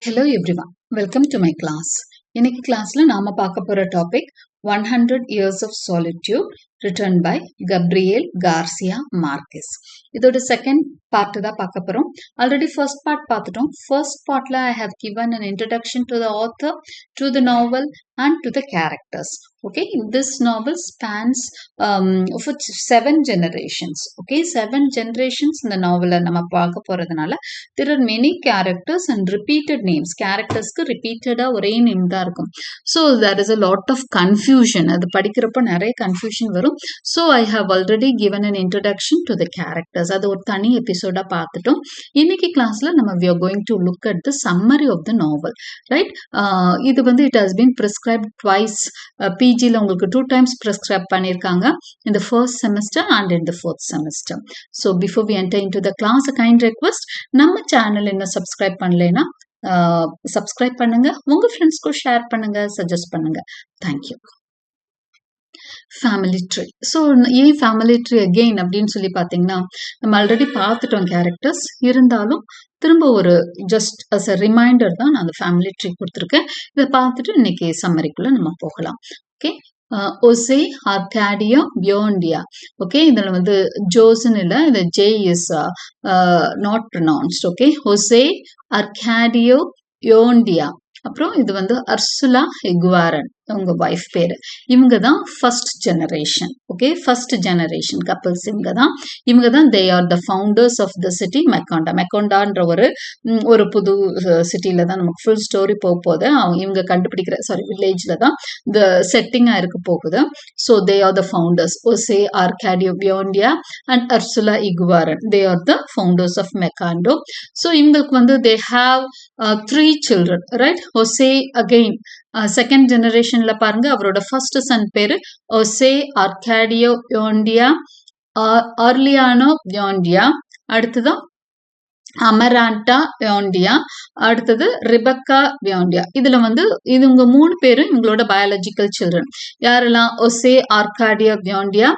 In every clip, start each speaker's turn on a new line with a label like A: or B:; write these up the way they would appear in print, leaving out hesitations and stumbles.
A: Hello everyone, welcome to my class. இன்னைக்கு கிளாஸ்ல நாம பார்க்க போற topic 100 Years of Solitude written by Gabriel Garcia Marquez. இதோட செகண்ட் பார்ட் தான் பார்க்க போறோம். ஆல்ரெடி ஃபர்ஸ்ட் பார்ட் பார்த்துட்டோம். ஃபர்ஸ்ட் பார்ட்ல I have given an introduction to the author, to the novel and to the characters. Okay, this novel spans for 7 generations. Okay, 7 generations இந்த நாவலை நம்ம பார்க்க போறதுனால there are many characters and repeated names. Charactersக்கு repeated ஒரே name தான் இருக்கும். So there is a lot of confusion. அது படிக்கிறப்ப நிறைய கன்ஃபியூஷன் வரும். So I have already given an introduction to the characters. அது ஒரு தனி எபிசோடா பார்த்துட்டோம். இன்னைக்கு கிளாஸ்ல நம்ம we are going to look at the summary of the novel. Right? இது வந்து it has been prescribed twice. PGல உங்களுக்கு 2 times prescribe பண்ணிருக்காங்க. In the first semester and in the fourth semester. So before we enter into the class, a kind request, நம்ம channel என்ன subscribe பண்ணலைன்னா subscribe பண்ணுங்க, உங்க ஃப்ரெண்ட்ஸ்க்கு ஷேர் பண்ணுங்க, சஜஸ்ட் பண்ணுங்க. தேங்க்யூ. Family tree. ஸோ ஏன் ஃபேமிலி ட்ரீ அகெயின் அப்படின்னு சொல்லி பார்த்தீங்கன்னா, நம்ம ஆல்ரெடி பார்த்துட்டோம் கேரக்டர்ஸ், இருந்தாலும் திரும்ப ஒரு ஜஸ்ட் அஸ் அ ரிமைண்டர் தான் நான் அந்த ஃபேமிலி ட்ரீ கொடுத்துருக்கேன். இதை பார்த்துட்டு இன்னைக்கு சம்மரிக்குள்ள நம்ம போகலாம். Okay, Jose Arcadia Buendia. Okay, இதில் வந்து ஜோஸ்ன்னு இல்லை, இந்த J is not pronounced. Okay, Jose Arcadio Buendia. அப்புறம் இது வந்து அர்சுலா எகுவாரன், உங்க வைஃப் பேரு. இவங்க தான் first generation. Okay, first generation couples இவங்க தான் they are the founders of the city Macondo. மெக்காண்டான்ற ஒரு புது சிட்டியில தான் நமக்கு ஃபுல் ஸ்டோரி போக போகுது. இவங்க கண்டுபிடிக்கிற வில்லேஜ்ல தான் இந்த செட்டிங்கா இருக்க போகுது. So they are the founders. Jose Arcadio Buendia and Ursula Iguaran, they are the founders of Macondo. So இவங்களுக்கு வந்து they have 3 children, right? Jose again second ஜெனரேஷன்ல பாருங்க, அவரோட ஃபர்ஸ்ட் சன் பேரு ஒசே ஆர்காடியோ யோண்டியா, ஆர்லியானோ யோண்டியா, அடுத்ததான் அமராண்டா பியோண்டியா, அடுத்தது ரிபக்கா பியோண்டியா. இதுல வந்து இவங்க 3 பேரும் இவங்களோட பயாலஜிக்கல் சில்ட்ரன். யாரெல்லாம்? ஒசே ஆர்காடியோ பியோண்டியா,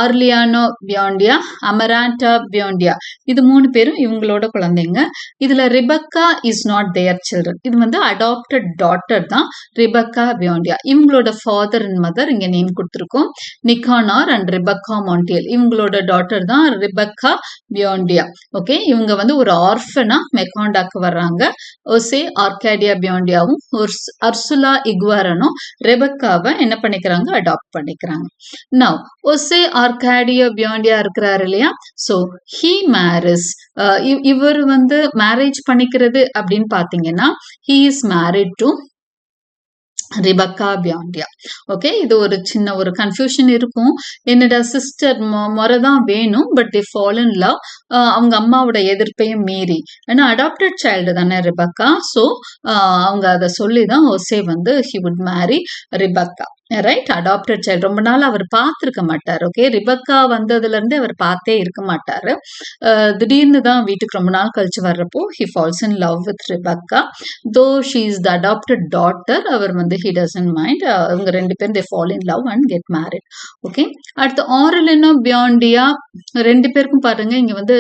A: ஆர்லியானோ பியோண்டியா, அமராண்டா பியோண்டியா. இது 3 பேரும் இவங்களோட குழந்தைங்க. இதுல ரிபக்கா இஸ் நாட் தேர் சில்ட்ரன். இது வந்து அடாப்டட் டாட்டர் தான் ரிபக்கா பியோண்டியா. இவங்களோட ஃபாதர் அண்ட் மதர் இங்க நேம் கொடுத்துருக்கோம், நிகானார் அண்ட் ரிபக்கா மாண்டியல். இவங்களோட டாட்டர் தான் ரிபக்கா பியோண்டியா. ஓகே, இவங்க வந்து ஒரு ஆர்ஃபனா மெக்காண்டாக்கு வர்றாங்க. ஒசே ஆர்காடியா பியோண்டியாவும் அர்சுலா இகுவாரனும் ரெபக்காவை என்ன பண்ணிக்கிறாங்க? அடாப்ட் பண்ணிக்கிறாங்க. நவ் ஒசே ஆர்காடியோ பியோண்டியா இருக்கிறாரு இல்லையா? ஸோ ஹீ மேரிஸ், இவர் வந்து மேரேஜ் பண்ணிக்கிறது அப்படின்னு பாத்தீங்கன்னா, he is married to Rebeca Buendia. Okay, இது ஒரு சின்ன ஒரு கன்ஃபியூஷன் இருக்கும். என்னோட சிஸ்டர் முறைதான் வேணும், but they fall in love. அவங்க அம்மாவோட எதிர்ப்பையும் மீறி, ஏன்னா அடாப்டட் சைல்டு தானே ரிபக்கா. ஸோ அவங்க அதை சொல்லிதான் ஒசே வந்து he would marry Rebeca. Right, adopted child. ரொம்ப நாள் அவர் பார்த்துருக்க மாட்டார். ஓகே, ரிபக்கா வந்ததுல இருந்து அவர் பார்த்தே இருக்க மாட்டாரு. திடீர்னு தான் வீட்டுக்கு ரொம்ப நாள் கழிச்சு வர்றப்போ he falls in love with Rebeca. Though she is the adopted daughter, அவர் வந்து ஹி டசன்ட் மைண்ட். அவங்க 2 பேரும் they fall in love and get married. Okay, அடுத்து ஆர்லினோ பியோண்டியா. 2 பேருக்கும் பாருங்க, இங்க வந்து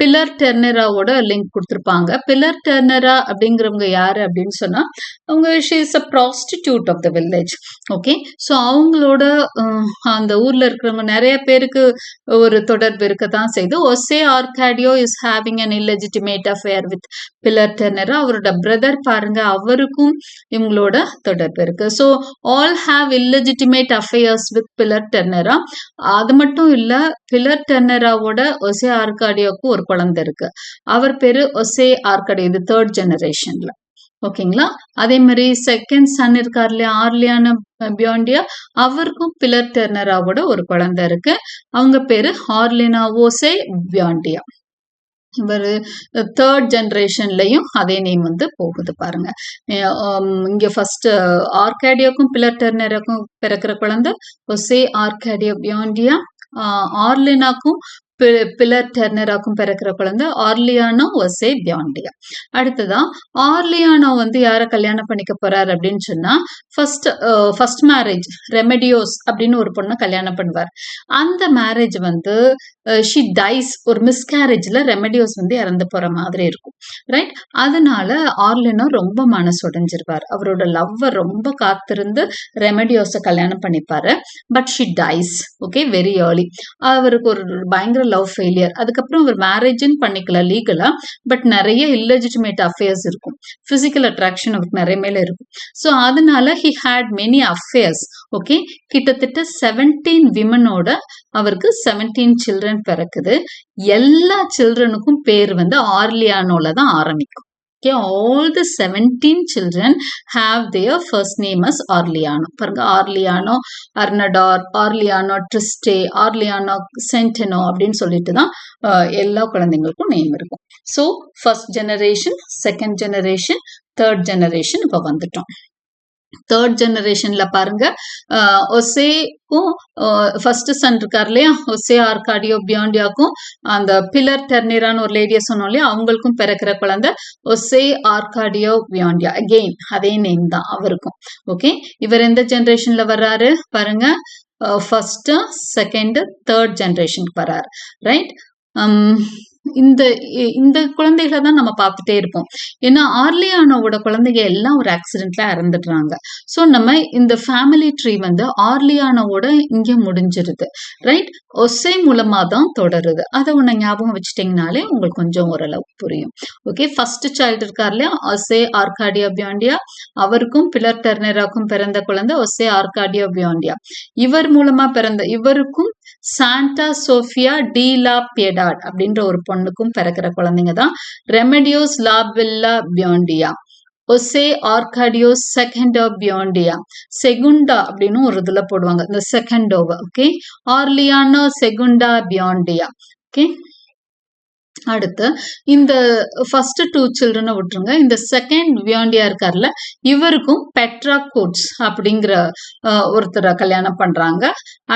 A: பில்லர் டெர்னராவோட லிங்க் கொடுத்துருப்பாங்க. பில்லர் டெர்னரா அப்படிங்கிறவங்க யாரு அப்படின்னு சொன்னா, அவங்க she is a prostitute of the village. Okay, so அவங்களோட அந்த ஊர்ல இருக்கிறவங்க நிறைய பேருக்கு ஒரு தொடர்பு இருக்கத்தான் செய்து. Jose Arcadio is having an illegitimate affair with Pilar Ternera. அவரோட பிரதர் பாருங்க, அவருக்கும் இவங்களோட தொடர்பு இருக்கு. So all have illegitimate affairs with Pilar Ternera. அது மட்டும் இல்ல, பில்லர் டெர்னராவோட ஒசே ஆர்காடியோக்கு ஒரு குழந்தை இருக்கு. அவர் பேரு ஒசே ஆர்காடியோ. இது 3rd ஜெனரேஷன்ல. ஓகேங்களா? அதே மாதிரி செகண்ட் சன் இருக்கார் இல்லையா, ஆர்லியானோ பியோண்டியா, அவருக்கும் பில்லர் டெர்னராவோட ஒரு குழந்தை இருக்கு. அவங்க பேரு ஆர்லினா ஒசே பியோண்டியா. இவர் 3rd ஜெனரேஷன்லயும் அதே நேம் வந்து போகுது பாருங்க. இங்க ஃபர்ஸ்ட் ஆர்காடியோக்கும் பில்லர் டெர்னராக்கும் பிறக்கிற குழந்தை ஒசே ஆர்காடியோ பியோண்டியா. ஆர்லினாக்கும் பிலர் டெர்னராக்கும் பிறக்கிற குழந்தை ஆர்லியானோ ஒசே பியாண்டியா. அடுத்ததா ஆர்லியானோ வந்து யார கல்யாணம் பண்ணிக்க போறாரு அப்படின்னு சொன்னா ஃபர்ஸ்ட் மேரேஜ் ரெமெடியோஸ் அப்படின்னு ஒரு பொண்ணை கல்யாணம் பண்ணுவார். அந்த மேரேஜ் வந்து ஷி டைஸ், ஒரு மிஸ்கேரேஜ்ல ரெமெடியோஸ் வந்து இறந்து போற மாதிரி இருக்கும், ரைட்? அதனால ஆர்லியானோ ரொம்ப மனசுடைஞ்சிருவார். அவரோட லவ்வ ரொம்ப காத்திருந்து ரெமெடியோஸை கல்யாணம் பண்ணிப்பாரு. But she dies, okay, very early. அவருக்கு ஒரு பயங்கர லவ் ஃபெயிலியர். அதுக்கப்புறம் அவர் மேரேஜ்னு பண்ணிக்கல லீகலா, பட் நிறைய இல்லெஜிட்டிமேட் அஃபேர்ஸ் இருக்கும். பிசிக்கல் அட்ராக்ஷன் அவருக்கு நிறைய மேல இருக்கும். ஸோ அதனால he had many affairs. Okay, கிட்டத்தட்ட 17 விமனோட அவருக்கு 17 சில்ட்ரன் பிறக்குது. எல்லா சில்ட்ரனுக்கும் பேர் வந்து ஆர்லியானோல தான் ஆரம்பிக்கும். Okay, all the 17 children have their first name as Orleano. பாருங்க, ஆர்லியானோ, அர்னடார், ஆர்லியானோ ட்ரிஸ்டே, ஆர்லியானோ சென்டனோ அப்படின்னு சொல்லிட்டு தான் எல்லா குழந்தைங்களுக்கும் நேம் இருக்கும். So first generation, second generation, third generation இப்போ வந்துட்டோம். தேர்ட் ஜெனரேஷன்ல பாருங்க, ஒசேக்கும் ஃபர்ஸ்ட் சன் இருக்கார் இல்லையா, ஒசே ஆர்காடியோ பியாண்டியாக்கும் அந்த பிலர் டெர்னிரான்னு ஒரு லேடியை சொன்னோம் இல்லையா, அவங்களுக்கும் பிறக்கிற குழந்தை ஒசே ஆர்காடியோ பியாண்டியா. அகெயின் அதே நேம் தான் அவருக்கும். ஓகே, இவர் எந்த ஜெனரேஷன்ல வர்றாரு பாருங்க, ஃபர்ஸ்ட், செகண்ட், தேர்ட் ஜெனரேஷனுக்கு வர்றாரு, ரைட்? இந்த குழந்தைகளை தான் நம்ம பார்த்துட்டே இருப்போம். ஏன்னா ஆர்லியானோட குழந்தைங்க எல்லாம் ஒரு ஆக்சிடென்ட்ல இறந்துடுறாங்க. ஸோ நம்ம இந்த ஃபேமிலி ட்ரீ வந்து ஆர்லியானோட இங்க முடிஞ்சிருது, ரைட்? ஒசே மூலமா தான் தொடருது. அதை ஒன்று ஞாபகம் வச்சுட்டீங்கனாலே உங்களுக்கு கொஞ்சம் ஓரளவு புரியும். ஓகே, ஃபர்ஸ்ட் சைல்டு இருக்கார் இல்லையா, ஒசே ஆர்காடியோ பியாண்டியா, அவருக்கும் பிலர் டெர்னராக்கும் பிறந்த குழந்தை ஒசே ஆர்காடியோ பியாண்டியா. இவர் மூலமா பிறந்த இவருக்கும் சாண்டா சோஃபியா டி லா பியடாட் அப்படின்ற ஒரு பொண்ணுக்கும் பிறக்கிற குழந்தைங்க தான் ரெமெடியோஸ் லாபெல்லா பியாண்டியா, ஒசே ஆர்காடியோ செகண்டோ பியாண்டியா, செகுண்டா அப்படின்னு ஒரு இதுல போடுவாங்க இந்த செகண்டோவை. ஓகே, ஆர்லியானோ செகுண்டா பியாண்டியா. ஓகே, அடுத்து இந்த ஃபர்ஸ்ட் 2 சில்ட்ரனை விட்டுருங்க. இந்த செகண்ட் பியாண்டியா இருக்கார்ல, இவருக்கும் பெட்ரா கோட்ஸ் அப்படிங்கிற ஒருத்தரை கல்யாணம் பண்றாங்க.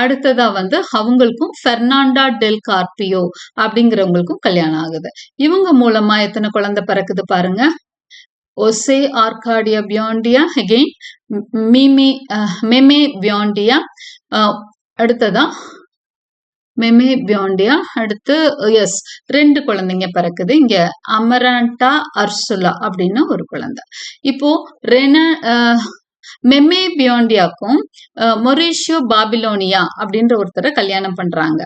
A: அடுத்ததா வந்து அவங்களுக்கும் பெர்னாண்டா டெல் கார்பியோ அப்படிங்கிறவங்களுக்கும் கல்யாணம் ஆகுது. இவங்க மூலமா எத்தனை குழந்தை பிறக்குது பாருங்க, ஒசே ஆர்காடியா பியாண்டியா, அகெயின் மெமே பியாண்டியா, அடுத்ததா மெமே பியாண்டியா, அடுத்து எஸ் 2 குழந்தைங்க பிறக்குது. இங்க அமராண்டா அர்சுலா அப்படின்னு ஒரு குழந்தை. இப்போ மெமே பியாண்டியாக்கும் மொரிஷியோ பாபிலோனியா அப்படின்ற ஒருத்தரை கல்யாணம் பண்றாங்க,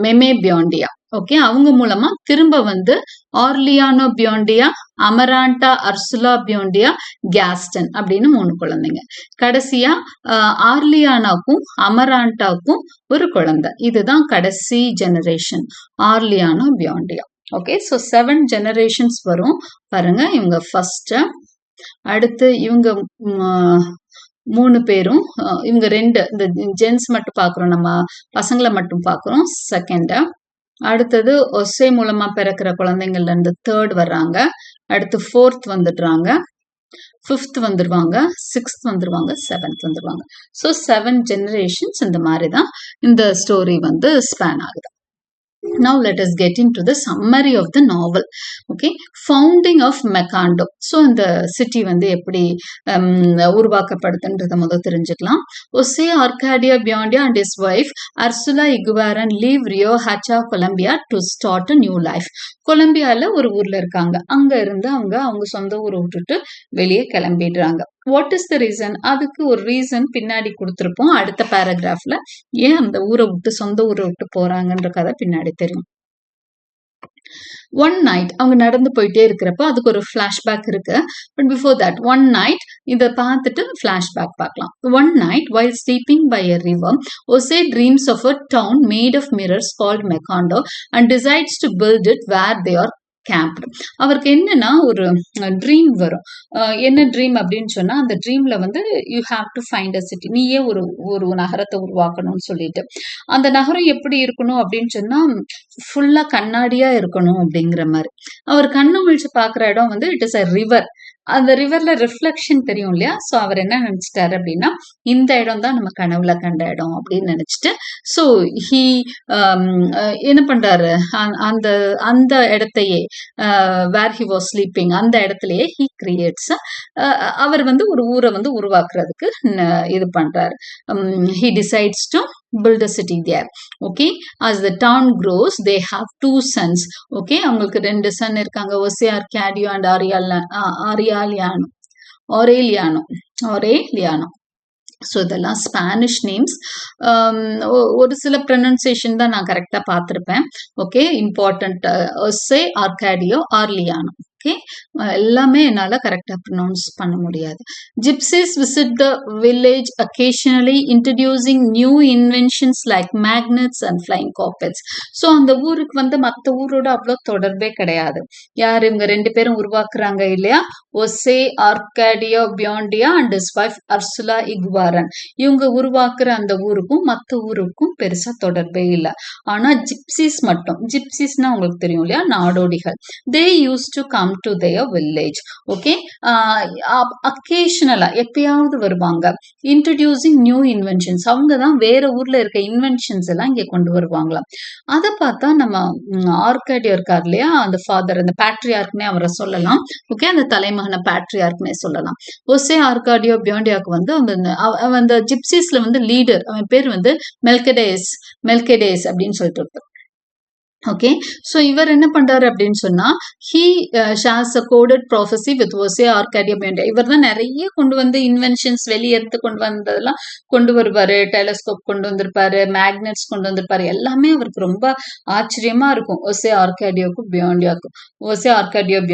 A: மெமே பியாண்டியா. ஓகே, அவங்க மூலமா திரும்ப வந்து ஆர்லியானோ பியாண்டியா, அமராண்டா அர்சுலா பியாண்டியா, கேஸ்டன் அப்படின்னு 3 குழந்தைங்க. கடைசியா ஆர்லியானாக்கும் அமராண்டாக்கும் ஒரு குழந்தை. இதுதான் கடைசி ஜெனரேஷன் ஆர்லியானோ பியாண்டியா. ஓகே, ஸோ 7 ஜெனரேஷன்ஸ் வரும் பாருங்க. இவங்க ஃபர்ஸ்ட், அடுத்து இவங்க 3 பேரும், இவங்க 2 இந்த ஜென்ஸ் மட்டும் பாக்குறோம், நம்ம பசங்களை மட்டும் பாக்குறோம், செகண்ட். அடுத்தது ஒசே மூலமா பிறக்கிற குழந்தைங்கள்ல இருந்து தேர்ட் வர்றாங்க, அடுத்து ஃபோர்த் வந்துடுறாங்க, ஃபிஃப்த் வந்துருவாங்க, சிக்ஸ்த் வந்துருவாங்க, செவன்த் வந்துருவாங்க. ஸோ 7 ஜெனரேஷன்ஸ் இந்த மாதிரி தான் இந்த ஸ்டோரி வந்து ஸ்பேன் ஆகுது. Now let us get into the summary of the novel. Okay, founding of Macondo. So இந்த சிட்டி வந்து எப்படி உருவாக்கப்படுதுன்றத முதல் தெரிஞ்சுக்கலாம். Jose Arcadio Buendia and his wife Ursula Iguaran leave Rio Hacha, Colombia to start a new life. கொலம்பியால ஒரு ஊர்ல இருக்காங்க. அங்க இருந்து அவங்க சொந்த ஊரை விட்டுட்டு வெளியே கிளம்பிடுறாங்க. What is the reason? அதுக்கு ஒரு ரீசன் பின்னாடி கொடுத்துருப்போம் அடுத்த பேராகிராஃப்ல. ஏன் அந்த ஊரை விட்டு, சொந்த ஊரை விட்டு போறாங்கன்ற கதை பின்னாடி தெரியும். ஒன் நைட் அவங்க நடந்து போயிட்டே இருக்கிறப்ப அதுக்கு ஒரு ஃபிளாஷ்பேக் இருக்கு. But before that, one night இதை பார்த்துட்டு ஃபிளாஷ்பேக் பார்க்கலாம். One night while sleeping by a river, Jose dreams of a town made of mirrors called Macondo and decides to build it where they are camped. அவருக்கு என்னன்னா ஒரு dream வரும். என்ன dream அப்படின்னு சொன்னா, அந்த ட்ரீம்ல வந்து you have to find a city, நீயே ஒரு நகரத்தை உருவாக்கணும்னு சொல்லிட்டு. அந்த நகரம் எப்படி இருக்கணும் அப்படின்னு சொன்னா, ஃபுல்லா கண்ணாடியா இருக்கணும் அப்படிங்கிற மாதிரி. அவர் கண்ணு முழிச்சு பாக்குற இடம் வந்து இட் இஸ் அ ரிவர். அந்த ரிவர்ல ரிஃப்ளெக்ஷன் தெரியும் இல்லையா? ஸோ அவர் என்ன நினைச்சிட்டாரு அப்படின்னா, இந்த இடம் தான் நம்ம கனவுல கண்ட இடம் அப்படின்னு நினைச்சிட்டு, ஸோ ஹி என்ன பண்றாரு, அந்த அந்த இடத்தையே வேர் ஹி வாஸ் ஸ்லீப்பிங் அந்த இடத்துலயே ஹி கிரியேட்ஸ், அவர் வந்து ஒரு ஊரை வந்து உருவாக்குறதுக்கு இது பண்றாரு. He decides to build a city there. Okay, as the town grows they have two sons. Okay, அவங்களுக்கு ரெண்டு சன் இருக்காங்க, Jose Arcadio and Aureliano. So இதெல்லாம் ஸ்பானிஷ் நேம்ஸ். ஒரு சில ப்ரொனன்சியேஷன் தான் நான் கரெக்டாக பார்த்துருப்பேன். Okay, important Jose Arcadio Aureliano. Okay, எல்லாமே என்னால் கரெக்டாக ப்ரொனவுன்ஸ் பண்ண முடியாது. Gypsies visit the village occasionally introducing new inventions like magnets and flying carpets. So அந்த ஊருக்கு வந்து மற்ற ஊரோட அவ்வளோ தொடர்பே கிடையாது. யார் இவங்க ரெண்டு பேரும் உருவாக்குறாங்க இல்லையா, ஒசே ஆர்காடியோ பியாண்டியா அண்ட் ஹிஸ் வைஃப் அர்சுலா இகுவாரன். இவங்க உருவாக்குற அந்த ஊருக்கும் மற்ற ஊருக்கும் பெருசா தொடர்பே இல்லை. ஆனா ஜிப்சிஸ் மட்டும், ஜிப்சிஸ்னா உங்களுக்கு தெரியும் இல்லையா, நாடோடிகள், they use to come to their village. Okay, அக்கேஷனலா எப்பயாவது வருவாங்க. இன்ட்ரடியூசிங் நியூ இன்வென்ஷன்ஸ், அவங்க தான் வேற ஊர்ல இருக்க இன்வென்ஷன்ஸ் எல்லாம் இங்க கொண்டு வருவாங்களாம். அதை பார்த்தா நம்ம ஆர்காடியோ இருக்கார் இல்லையா, அந்த ஃபாதர், அந்த பேட்ரியார்க்னே அவரை சொல்லலாம். ஓகே, அந்த தலைமகனை பேட்ரியார்க்னே சொல்லலாம். ஒசே ஆர்காடியோ பியாண்டியாக்கு வந்து அந்த ஜிப்சிஸ்ல வந்து லீடர், அவன் பேர் வந்து மெல்கெடேஸ் அப்படின்னு சொல்லிட்டு. ஓகே, ஸோ இவர் என்ன பண்றாரு அப்படின்னு சொன்னா, he shares a coded prophecy with Jose Arcadio Buendia. இவர் தான் நிறைய கொண்டு வந்து இன்வென்ஷன்ஸ் வெளியே எடுத்து கொண்டு வந்ததெல்லாம் கொண்டு வருவாரு. டெலஸ்கோப் கொண்டு வந்திருப்பாரு, மேக்னெட்ஸ் கொண்டு வந்திருப்பாரு. எல்லாமே அவருக்கு ரொம்ப ஆச்சரியமா இருக்கும். ஒசே ஆர்காடியோ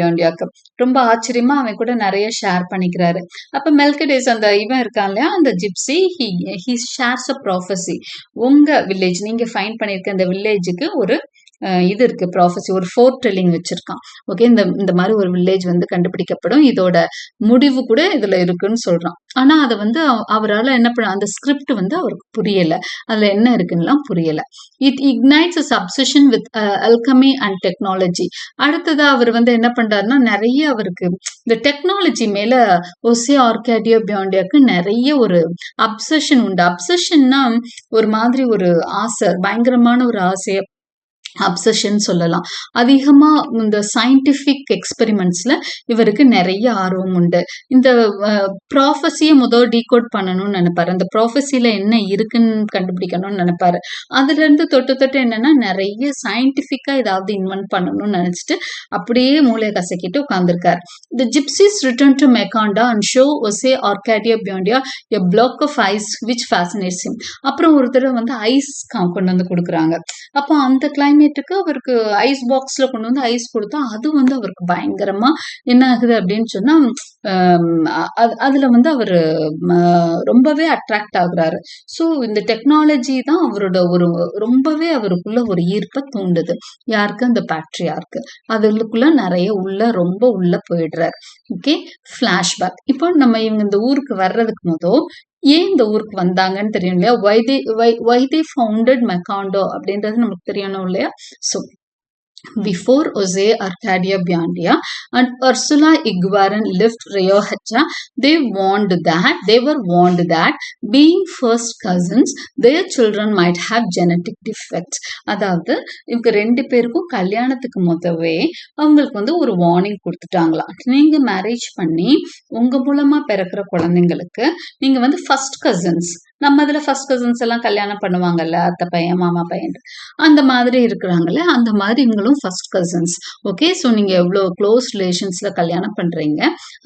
A: பியாண்டியாக்கு ரொம்ப ஆச்சரியமா அவன் கூட நிறைய ஷேர் பண்ணிக்கிறாரு. அப்ப மெல்கெடேஸ், அந்த இவன் இருக்கான் இல்லையா, அந்த gypsy, he shares a prophecy. உங்க வில்லேஜ், நீங்க ஃபைண்ட் பண்ணிருக்க அந்த வில்லேஜுக்கு ஒரு இது இருக்கு, ப்ராஃபஸி, ஒரு ஃபோர் டெல்லிங் வச்சிருக்கான். ஓகே, இந்த மாதிரி ஒரு வில்லேஜ் வந்து கண்டுபிடிக்கப்படும், இதோட முடிவு கூட இதுல இருக்குன்னு சொல்றான். ஆனா அதை வந்து அவரால் என்ன பண்ண, அந்த ஸ்கிரிப்ட் வந்து அவருக்கு புரியல, அதுல என்ன இருக்குன்னுலாம் புரியல. It ignites as obsession with alchemy and technology. அடுத்ததா அவர் வந்து என்ன பண்றாருன்னா, நிறைய அவருக்கு இந்த டெக்னாலஜி மேல ஒசே ஆர்காடியோ பியாண்டியாக்கு நிறைய ஒரு அப்சஷன் உண்டு. அப்சஷன்னா ஒரு மாதிரி ஒரு ஆசை, பயங்கரமான ஒரு ஆசையை அப்சஷன் சொல்லலாம். அதிகமா இந்த சயின்டிபிக் எக்ஸ்பெரிமெண்ட்ஸ்ல இவருக்கு நிறைய ஆர்வம் உண்டு. இந்த ப்ராஃபஸியை முதல் டீகோட் பண்ணணும்னு நினைப்பாரு, அந்த ப்ராஃபஸில என்ன இருக்குன்னு கண்டுபிடிக்கணும்னு நினைப்பாரு. அதுல இருந்து தொட்டு என்னன்னா நிறைய சயின்டிபிக்கா ஏதாவது இன்வென்ட் பண்ணணும்னு நினைச்சிட்டு அப்படியே மூளையை கசக்கிட்டு உட்கார்ந்துருக்காரு. The gypsies return to Makanda and show Jose Arcadia Biondia a block of ice which fascinates him. அப்புறம் ஒரு தடவை வந்து ஐஸ் கொண்டு வந்து கொடுக்குறாங்க. அப்போ அந்த கிளைமேட்டுக்கு அவருக்கு ஐஸ் பாக்ஸ்ல கொண்டு வந்து ஐஸ் கொடுத்தா அது வந்து அவருக்கு பயங்கரமா என்ன ஆகுது அப்படின்னு சொன்னா, அதுல வந்து அவரு ரொம்பவே அட்ராக்ட் ஆகுறாரு. ஸோ இந்த டெக்னாலஜி தான் அவரோட ஒரு ரொம்பவே அவருக்குள்ள ஒரு ஈர்ப்பை தூண்டுது. யாருக்கு, அந்த பேட்ரியார்க்கு. அதுக்குள்ள நிறைய ரொம்ப உள்ள போயிடுறாரு. Okay, flashback. இப்போ நம்ம இவங்க இந்த ஊருக்கு வர்றதுக்கு முதல் ஏன் இந்த ஊருக்கு வந்தாங்கன்னு தெரியும் இல்லையா, why they founded Macondo அப்படின்றது நமக்கு தெரியணும் இல்லையா. So before Jose Arcadia Biondia and Ursula Iguaran left Rioja, they were warned that being first cousins, their children might have genetic defects. அதாவது இவங்க ரெண்டு பேருக்கும் கல்யாணத்துக்கு முதவே அவங்களுக்கு வந்து ஒரு வார்னிங் கொடுத்துட்டாங்களாம். நீங்க மேரேஜ் பண்ணி உங்க மூலமா பிறக்கிற குழந்தைங்களுக்கு நீங்க வந்து ஃபர்ஸ்ட் கசின்ஸ், நம்ம இதுல ஃபர்ஸ்ட் கசின்ஸ் எல்லாம் கல்யாணம் பண்ணுவாங்கல்ல, அத்தை பையன் மாமா பையன் அந்த மாதிரி இருக்கிறாங்கல்ல, அந்த மாதிரி இவங்களும் ஃபர்ஸ்ட் கசின்ஸ். ஓகே, ஸோ நீங்க எவ்வளவு க்ளோஸ் ரிலேஷன்ஸ்ல கல்யாணம் பண்றீங்க,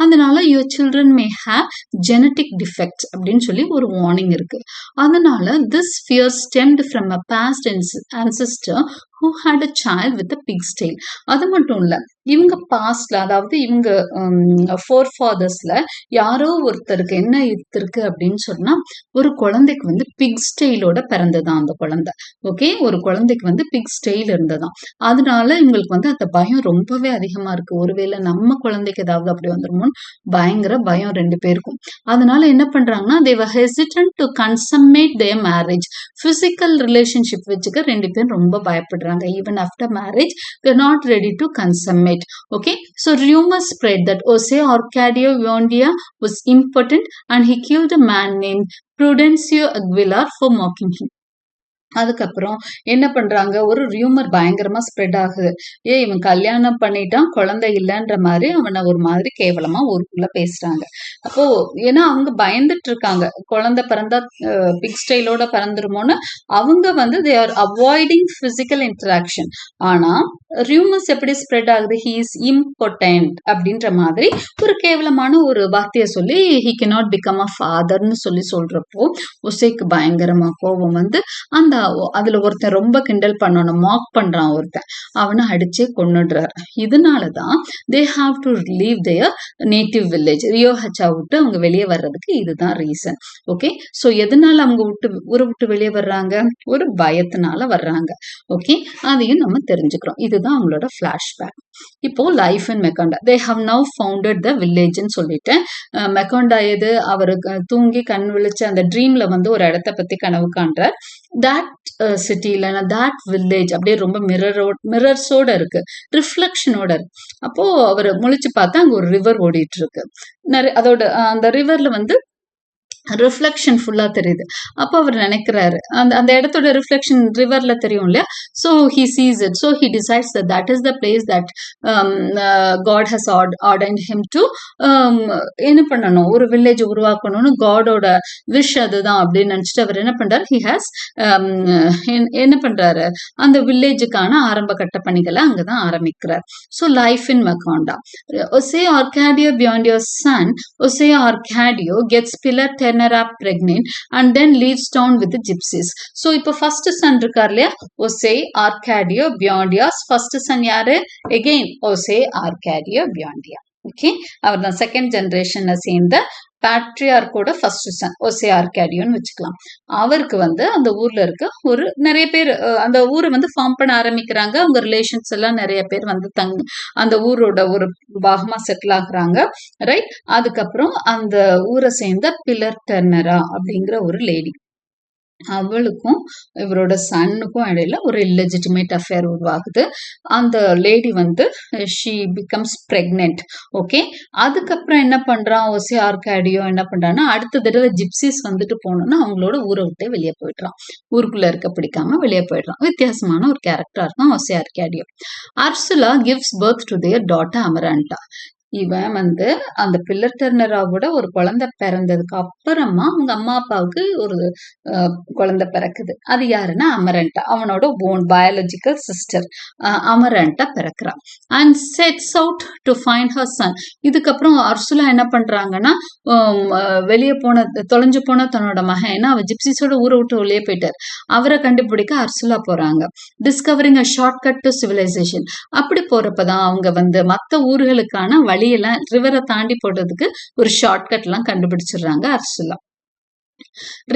A: அதனால your children may have genetic defects அப்படின்னு சொல்லி ஒரு வார்னிங் இருக்கு. அதனால this fear stemmed from a past ancestor who had a child with a pig's tail. அது மட்டும் இல்ல, இவங்க பாஸ்ட்ல, அதாவது இவங்க ஃபோர் ஃபாதர்ஸ்ல யாரோ ஒருத்தருக்கு என்ன இருக்கு அப்படின்னு சொன்னா, ஒரு குழந்தைக்கு வந்து பிக் ஸ்டைலோட பிறந்ததான் அந்த குழந்தை. ஓகே, ஒரு குழந்தைக்கு வந்து பிக் ஸ்டைல் இருந்ததாம். அதனால இவங்களுக்கு வந்து அந்த பயம் ரொம்பவே அதிகமா இருக்கு. ஒருவேளை நம்ம குழந்தைக்கு ஏதாவது அப்படி வந்துருமோன்னு பயங்கர பயம் ரெண்டு பேருக்கும். அதனால என்ன பண்றாங்கன்னா, they were hesitant to consummate their marriage. Physical relationship வச்சுக்க ரெண்டு பேரும் ரொம்ப பயப்படுறாங்க. பண்றாங்க. Even after marriage, they're not ready to consummate. Okay, so rumors spread that Jose Arcadio Biondia was impotent and he killed a man named Prudencio Aguilar for mocking him. அதுக்கப்புறம் என்ன பண்றாங்க, ஒரு ரியூமர் பயங்கரமா ஸ்ப்ரெட் ஆகுது. இவன் கல்யாணம் பண்ணிட்டான், குழந்தை இல்லைன்ற மாதிரி அவனை ஒரு மாதிரி கேவலமா ஊருக்குள்ள பேசுறாங்க. அப்போ ஏன்னா அவங்க பயந்துட்டு இருக்காங்க, குழந்தை பிறந்தா பிக் ஸ்டைலோட பிறந்துருமோன்னு அவங்க வந்து they are avoiding physical interaction. ஆனா ரியூமர்ஸ் எப்படி ஸ்ப்ரெட் ஆகுது, ஹி இஸ் இம்பார்ட்டன்ட் அப்படின்ற மாதிரி ஒரு கேவலமான ஒரு வார்த்தையை சொல்லி ஹி கேனாட் பிகம் அ ஃபாதர்னு சொல்லி சொல்றப்போ ஒசேக்கு பயங்கரமா கோபம் வந்து அந்த அதுல ஒருத்தன் ரொம்ப கிண்டல் பண்ணணும், மாக் பண்றான் ஒருத்தன், அவனை அடிச்சே கொன்னுடுறாரு. இதனாலதான் they have to leave their native village, Riohacha விட்டு அவங்க வெளியே வர்றதுக்கு இதுதான் ரீசன். ஓகே, சோ எதனால அவங்க ஊரை விட்டு வெளியே வர்றாங்க, ஒரு பயத்தினால வர்றாங்க. ஓகே, அதையும் நம்ம தெரிஞ்சுக்கிறோம். இதுதான் அவங்களோட பிளாஷ்பேக். இப்போ life in Macondo, they have now founded the வில்லேஜ்னு சொல்லிட்டேன். மெக்காண்டா எது, அவருக்கு தூங்கி கண் விழிச்ச அந்த ட்ரீம்ல வந்து ஒரு இடத்த பத்தி கனவு காண்றார். தட் சிட்டி இல்லைன்னா தட் வில்லேஜ் அப்படியே ரொம்ப மிரர்ஸோட இருக்கு, ரிஃப்ளெக்ஷனோட இருக்கு. அப்போ அவர் முழிச்சு பார்த்தா அங்க ஒரு ரிவர் ஓடிட்டு இருக்கு. அதோட அந்த ரிவர்ல வந்து ரிஃப்ளெக்ஷன் ஃபுல்லா தெரியுது. அப்போ அவர் நினைக்கிறாரு, அந்த இடத்தோட ரிஃப்ளெக்ஷன் ரிவர்ல தெரியும் இல்லையா. So he sees it. So he decides that is the place that God has ordained him to என்ன பண்ணணும், ஒரு வில்லேஜ் உருவாக்கணும்னு காடோட விஷ் அதுதான் அப்படின்னு நினைச்சிட்டு அவர் என்ன பண்றாரு, ஹி ஹாஸ் என்ன பண்றாரு, அந்த வில்லேஜுக்கான ஆரம்ப கட்ட பணிகளை அங்கதான் ஆரம்பிக்கிறார். So life in Macondo, Jose Arcadio Buendia your son, Jose Arcadio gets Pilar Tenera pregnant and then leaves town with the gypsies. So இப்போ first son இருக்கார் இல்லையா, ஒசே ஆர்காடியோ பியாண்டியாஸ் first son யாரு, again ஒசே ஆர்காடியோ பியாண்டியா. ஓகே, அவர் தான் செகண்ட் ஜெனரேஷனை சேர்ந்த பேட்ரியார்க்கோட first Sun ஒசே ஆர்காடியோன்னு வச்சுக்கலாம். அவருக்கு வந்து அந்த ஊர்ல இருக்க ஒரு நிறைய பேர் அந்த ஊரை வந்து ஃபார்ம் பண்ண ஆரம்பிக்கிறாங்க. அவங்க ரிலேஷன்ஸ் எல்லாம் நிறைய பேர் வந்து அந்த ஊரோட ஒரு பாகமா செட்டில் ஆகுறாங்க. ரைட், அதுக்கப்புறம் அந்த ஊரை சேர்ந்த பில்லர் டெர்னரா அப்படிங்கிற ஒரு லேடி, அவளுக்கும் இவரோட சன்னுக்கும் இடையில ஒரு இல்லெஜிட்டிமேட் அஃபேர் உருவாகுது. அந்த லேடி வந்து ஷீ பிகம்ஸ் பிரெக்னென்ட். ஓகே, அதுக்கப்புறம் என்ன பண்றான் ஒசே ஆர்காடியோ, என்ன பண்றான்னா அடுத்த தடவை ஜிப்சிஸ் வந்துட்டு போனோம்னா அவங்களோட ஊரை விட்டு வெளியே போயிடுறான். ஊருக்குள்ள இருக்க பிடிக்காம வெளியே போயிடுறான். வித்தியாசமான ஒரு கேரக்டரா இருக்கும் Jose Arcadio. Ursula gives birth to their daughter Amaranta. இவன் வந்து அந்த பில்லர் டெர்னராவோட ஒரு குழந்தை பிறந்ததுக்கு அப்புறமா அவங்க அம்மா அப்பாவுக்கு ஒரு குழந்தை பிறக்குது. அது யாருன்னா அமரண்டா, அவனோட ஓன் பயாலஜிக்கல் சிஸ்டர் அமரண்டா பிறக்கிறான். And sets out to find her Sun. இதுக்கப்புறம் அர்சுலா என்ன பண்றாங்கன்னா வெளியே போன தொலைஞ்சு போன தன்னோட மகன், ஏன்னா அவ ஜிப்சிஸோட ஊரை விட்டு வெளியே போயிட்டார், அவரை கண்டுபிடிக்க அர்சுலா போறாங்க. Discovering a shortcut to civilization. அப்படி போறப்பதான் அவங்க வந்து மற்ற ஊர்களுக்கான வழியெல்லாம் ரிவரை தாண்டி போடுறதுக்கு ஒரு ஷார்ட்கட் எல்லாம் கண்டுபிடிச்சிடுறாங்க அர்சுலா.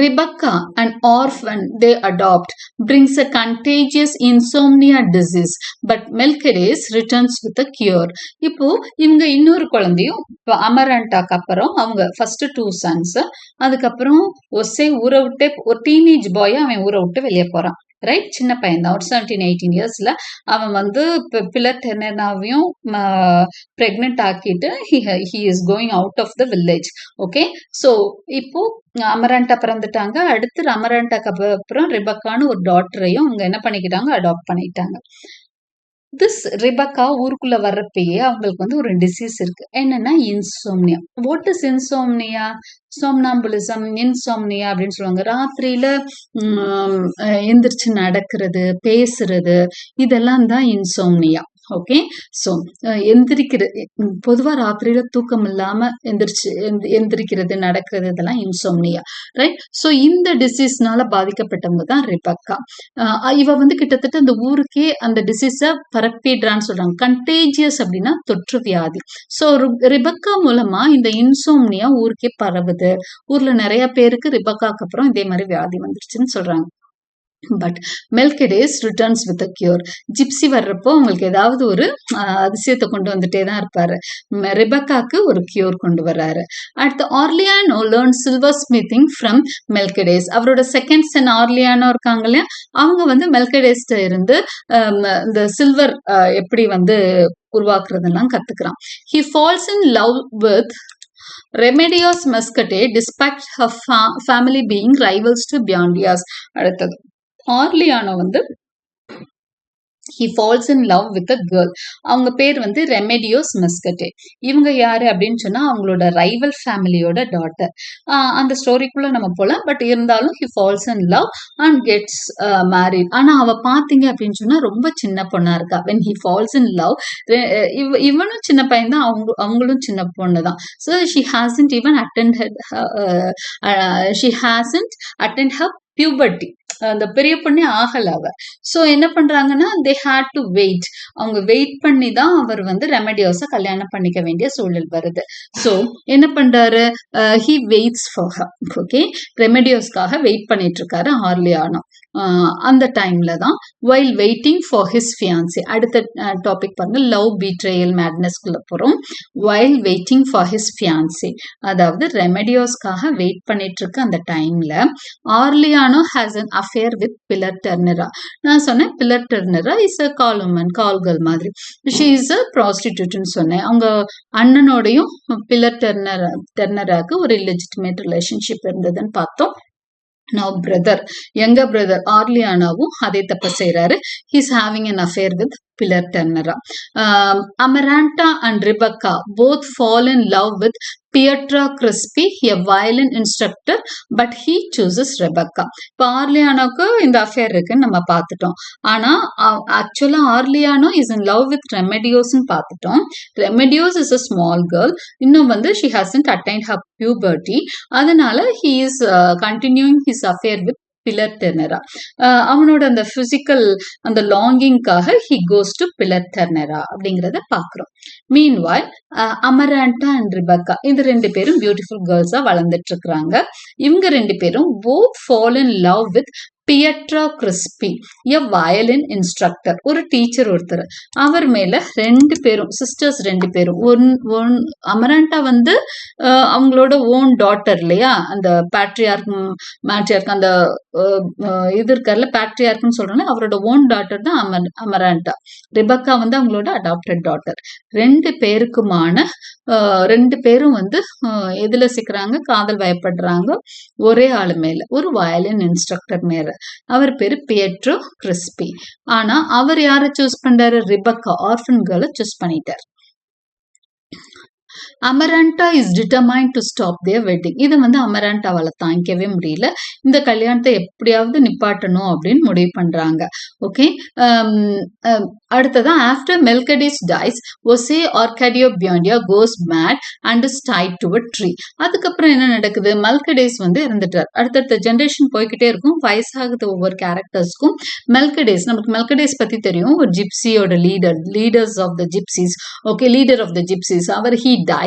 A: Rebecca, an orphan they adopt, brings a contagious insomnia disease, but Melchiades returns with a cure. இப்போ இவங்க இன்னொரு குழந்தையும் அமரண்டாக்கு அப்புறம் அவங்க ஃபர்ஸ்ட் 2 sons, அதுக்கப்புறம் ஒசே ஊரை விட்டு ஒரு டீனேஜ் பாய் அவன் ஊரை விட்டு வெளியே போறான். ரைட், சின்ன பையன் தான், ஒரு 17-18 இயர்ஸ்ல அவன் வந்து பில்லர் டெர்னராவையும் பிரெக்னென்ட் ஆக்கிட்டு he is going out of the village. Okay, so இப்போ அமரண்டா பிறந்துட்டாங்க. அடுத்து அமரண்டாக்கு அப்புறம் ரிபக்கான்னு ஒரு டாட்டரையும் அவங்க என்ன பண்ணிக்கிட்டாங்க, அடாப்ட் பண்ணிட்டாங்க. திஸ் ரிபக்கா ஊருக்குள்ள வர்றப்பயே அவங்களுக்கு வந்து ஒரு டிசீஸ் இருக்கு, என்னன்னா insomnia. What is insomnia? Somnambulism, insomnia அப்படின்னு சொல்லுவாங்க. ராத்திரியில எந்திரிச்சு நடக்கிறது, பேசுறது, இதெல்லாம் தான் இன்சோம்னியா. ஓகே, ஸோ எந்திரிக்கிறது, பொதுவா ராத்திரியில தூக்கம் இல்லாம எந்திரிக்கிறது, நடக்கிறது, இதெல்லாம் இன்சோம்னியா. ரைட், ஸோ இந்த டிசீஸ்னால பாதிக்கப்பட்டவங்க தான் ரிபக்கா. இவ வந்து கிட்டத்தட்ட அந்த ஊருக்கே அந்த டிசீஸ பரப்பிடுறான்னு சொல்றாங்க. கண்டேஜியஸ் அப்படின்னா தொற்று வியாதி. ஸோ ரிபக்கா மூலமா இந்த இன்சோம்னியா ஊருக்கே பரவுது. ஊர்ல நிறைய பேருக்கு ரிபக்காக்கு அப்புறம் இதே மாதிரி வியாதி வந்துருச்சுன்னு சொல்றாங்க. But Melquiades returns with a cure. Gypsy வர்றப்போ உங்களுக்கு ஏதாவது ஒரு அதிசயத்தை கொண்டு வந்துட்டே தான் இருப்பாரு. ரெபக்காக்கு ஒரு கியூர் கொண்டு வர்றாரு. அடுத்து ஆர்லியானோ லேர்ன் சில்வர் ஸ்மித்திங் ஃப்ரம் மெல்கிடேஸ். அவரோட செகண்ட் சன் ஆர்லியானோ இருக்காங்க இல்லையா, அவங்க வந்து மெல்கிடேஸ்ட இருந்து இந்த சில்வர் எப்படி வந்து உருவாக்குறதெல்லாம் கத்துக்கிறான். He falls in love with Remedios Muscadet despite her family being rivals to Biondias. அடுத்தது ஆர்லியானோ வந்து he falls in love with a girl. அவங்க பேர் வந்து ரெமெடியோஸ் மஸ்கட்டே. இவங்க யாரு அப்படின்னு சொன்னா அவங்களோட ரைவல் ஃபேமிலியோட டாட்டர். அந்த ஸ்டோரிக்குள்ள நம்ம போலாம். பட் இருந்தாலும் he falls in love and gets married. ஆனா அவ பாத்தீங்க அப்படின்னு சொன்னா ரொம்ப சின்ன பொண்ணா இருக்கா. when he falls in love, இவனும் சின்ன பையன் தான், அவங்களும் சின்ன பொண்ணு தான். so she hasn't even attended her puberty. அந்த பெரிய பொண்ணே ஆகல அவ. சோ என்ன பண்றாங்கன்னா they had to wait. அவங்க வெயிட் பண்ணி தான் அவர் வந்து ரெமெடியோஸ கல்யாணம் பண்ணிக்க வேண்டிய சூழல் வருது. சோ என்ன பண்றாரு, he waits for her. Okay, ரெமெடியோஸ்க்காக வெயிட் பண்ணிட்டு இருக்காரு ஆர்லியானோ. அந்த டைம்ல தான் while waiting for his fiancée. அடுத்த டாபிக் பாருங்க, லவ் பீட்ரேயல் மேட்னஸ்க்குள்ள போறோம். while waiting for his fiancée, அதாவது ரெமெடியோஸ்க்காக வெயிட் பண்ணிட்டு இருக்க அந்த டைம்ல ஆர்லியானோ has an affair with Pilar Ternera. நான் சொன்னேன் Pilar Ternera is a call woman, call girl மாதிரி. she is a prostitute ன்னு சொன்னேன். அவங்க அண்ணனோடையும் பில்லர் டெர்னராக்கு ஒரு இல்லெஜிட்டிமேட் ரிலேஷன்ஷிப் இருந்ததுன்னு பார்த்தோம். now brother, younger brother ஆர்லியானாவும் அதே தப்ப செய்யறாரு. he's having an affair with Pilar Ternera. Amaranta and Rebecca both fall in love with Pietro Crispi, a violin instructor, but he chooses Rebecca. இப்போ ஆர்லியானோக்கு இந்த affair இருக்குன்னு நம்ம பார்த்துட்டோம். ஆனா ஆக்சுவலா ஆர்லியானோ இஸ் இன் லவ் வித் ரெமெடியோஸ்ன்னு பார்த்துட்டோம். ரெமெடியோஸ் இஸ் அ ஸ்மால் கேர்ள். இன்னும் வந்து she hasn't attained her puberty. அதனால he is continuing his affair with Pilar Ternera. அவனோட அந்த பிசிக்கல் அந்த லாங்கிங்காக he goes to Pilar Ternera அப்படிங்கறத பாக்குறோம். மீன்வாய் அமராண்டா அண்ட் ரிபக்கா, இந்த ரெண்டு பேரும் பியூட்டிஃபுல் கேர்ள்ஸா வளர்ந்துட்டு இருக்கிறாங்க. இவங்க ரெண்டு பேரும் both fall in love with Pietro crispy, a violin instructor, ஒரு டீச்சர் ஒருத்தர். அவர் மேல ரெண்டு பேரும் சிஸ்டர்ஸ், ரெண்டு பேரும் அமராண்டா வந்து அவங்களோட ஓன் டாட்டர் இல்லையா, அந்த மேட்ரியார்க் அந்த இது இருக்கார்ல பேட்ரியார்க்னு சொல்றோம்ல, அவரோட ஓன் டாட்டர் தான் அமராண்டா. ரிபக்கா வந்து அவங்களோட அடாப்டட் டாட்டர். ரெண்டு பேரும் வந்து எதுல சிக்கிறாங்க, காதல் வயப்படுறாங்க ஒரே ஆளு மேல, ஒரு வயலின் இன்ஸ்ட்ரக்டர் மேல. அவர் பேரு பியட்ரோ கிறிஸ்பி. ஆனா அவர் யாரை சூஸ் பண்றாரு, ரிபக்கா ஆர்ஃபன் கேர்ளை சூஸ் பண்ணிட்டார். Amaranta is determined to stop their wedding. இதை வந்து அமராண்டாவால தாங்கிக்கவே முடியல. இந்த கல்யாணத்தை எப்படியாவது நிப்பாட்டணும் அப்படின்னு முடிவு பண்றாங்க. ஓகே, அடுத்ததான் after Melquiades dies, Jose Arcadio Buendia goes mad and is tied to a tree. அதுக்கப்புறம் என்ன நடக்குது, மெல்கடிஸ் வந்து இறந்துட்டார். அடுத்தடுத்த ஜென்ரேஷன் போய்கிட்டே இருக்கும், வயசாகுது ஒவ்வொரு கேரக்டர்ஸ்க்கும். நமக்கு மெல்கடிஸ் பத்தி தெரியும், ஒரு ஜிப்சியோட leaders of the gypsies. Okay, leader of the gypsies. அவர் he dies.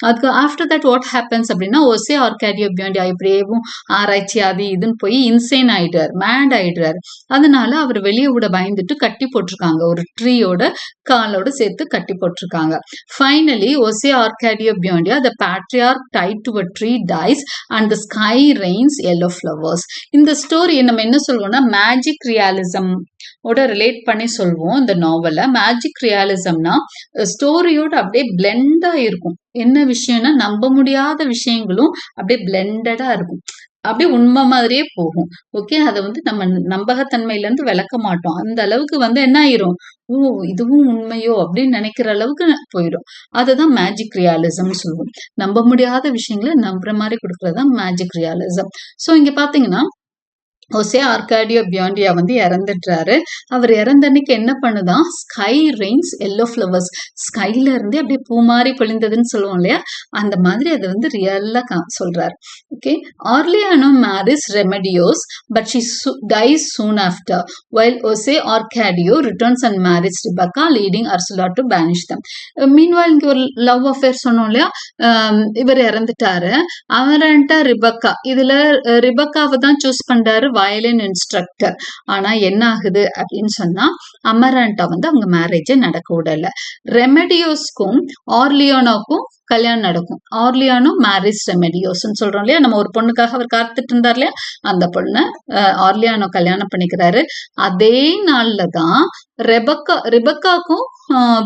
A: அதுக்கு ஆஃப்டர் தட் வாட் ஹேப்பன்ஸ் அப்படின்னா, ஒசே ஆர்காடியோ பியாண்டியா இப்படியேவும் ஆராய்ச்சி அது இதுன்னு போய் இன்சேன் ஆயிடுறார், மேட் ஆயிடுறாரு. அதனால அவர் வெளியே விட பயந்துட்டு கட்டி போட்டிருக்காங்க, ஒரு ட்ரீயோட காலோட சேர்த்து கட்டி போட்டிருக்காங்க. Finally Jose Arcadio Buendia, the patriarch tied to a tree dies and the sky rains yellow flowers. இந்த ஸ்டோரி நம்ம என்ன சொல்லுவோம்னா மேஜிக் ரியாலிசம் ஓட ரிலேட் பண்ணி சொல்வோம். இந்த நாவல மேஜிக் ரியாலிசம்னா ஸ்டோரியோட அப்படியே பிளெண்டா இருக்கும். என்ன விஷயம்னா நம்ப முடியாத விஷயங்களும் அப்படியே பிளெண்டடா இருக்கும், அப்படியே உண்மை மாதிரியே போகும். ஓகே, அதை வந்து நம்ம நம்பகத்தன்மையில இருந்து விளக்க மாட்டோம். அந்த அளவுக்கு வந்து என்ன ஆயிரும், இதுவும் உண்மையோ அப்படின்னு நினைக்கிற அளவுக்கு போயிடும். அதுதான் மேஜிக் ரியாலிசம்னு சொல்லுவோம். நம்ப முடியாத விஷயங்களை நம்புற மாதிரி கொடுக்கறதுதான் மேஜிக் ரியாலிசம். சோ இங்க பாத்தீங்கன்னா ஒசே ஆர்காடியோ பியாண்டியா வந்து இறந்துட்டாரு. அவர் இறந்த அன்னைக்கு என்ன பண்ணுதான், ஸ்கை ரெயின்ஸ் எல்லோ ஃபிளவர்ஸ், ஸ்கைல இருந்தே அப்படியே பூ மாதிரி பொழிந்ததுன்னு சொல்லுவோம் இல்லையா, அந்த மாதிரி அதை வந்து ரியலா சொல்றாரு. Okay, Aureliano marries Remedios but she dies soon after, while Jose Arcadio returns and marries Rebeca leading Ursula to banish them. Meanwhile இங்க ஒரு லவ் அஃபேர் சொன்னோம் இல்லையா, இவர் இறந்துட்டாரு. அமராண்டா ரிபக்கா, இதுல ரிபக்காவை தான் சூஸ் பண்றாரு வயலின் இன்ஸ்ட்ரக்டர். ஆனா என்ன ஆகுது அப்படின்னு சொன்னா அமராண்டா வந்து அவங்க மேரேஜே நடக்க விடல. ரெமெடியோஸ்க்கும் ஆர்லியானோக்கும் கல்யாணம் நடக்கும். ஆர்லியானோ மேரிஸ் ரெமெடியோஸ்ன்னு சொல்றோம் இல்லையா, நம்ம ஒரு பொண்ணுக்காக அவர் காத்துட்டு இருந்தார் இல்லையா, அந்த பொண்ணை ஆர்லியானோ கல்யாணம் பண்ணிக்கிறாரு. அதே நாள்ல தான் ரிபக்காக்கும்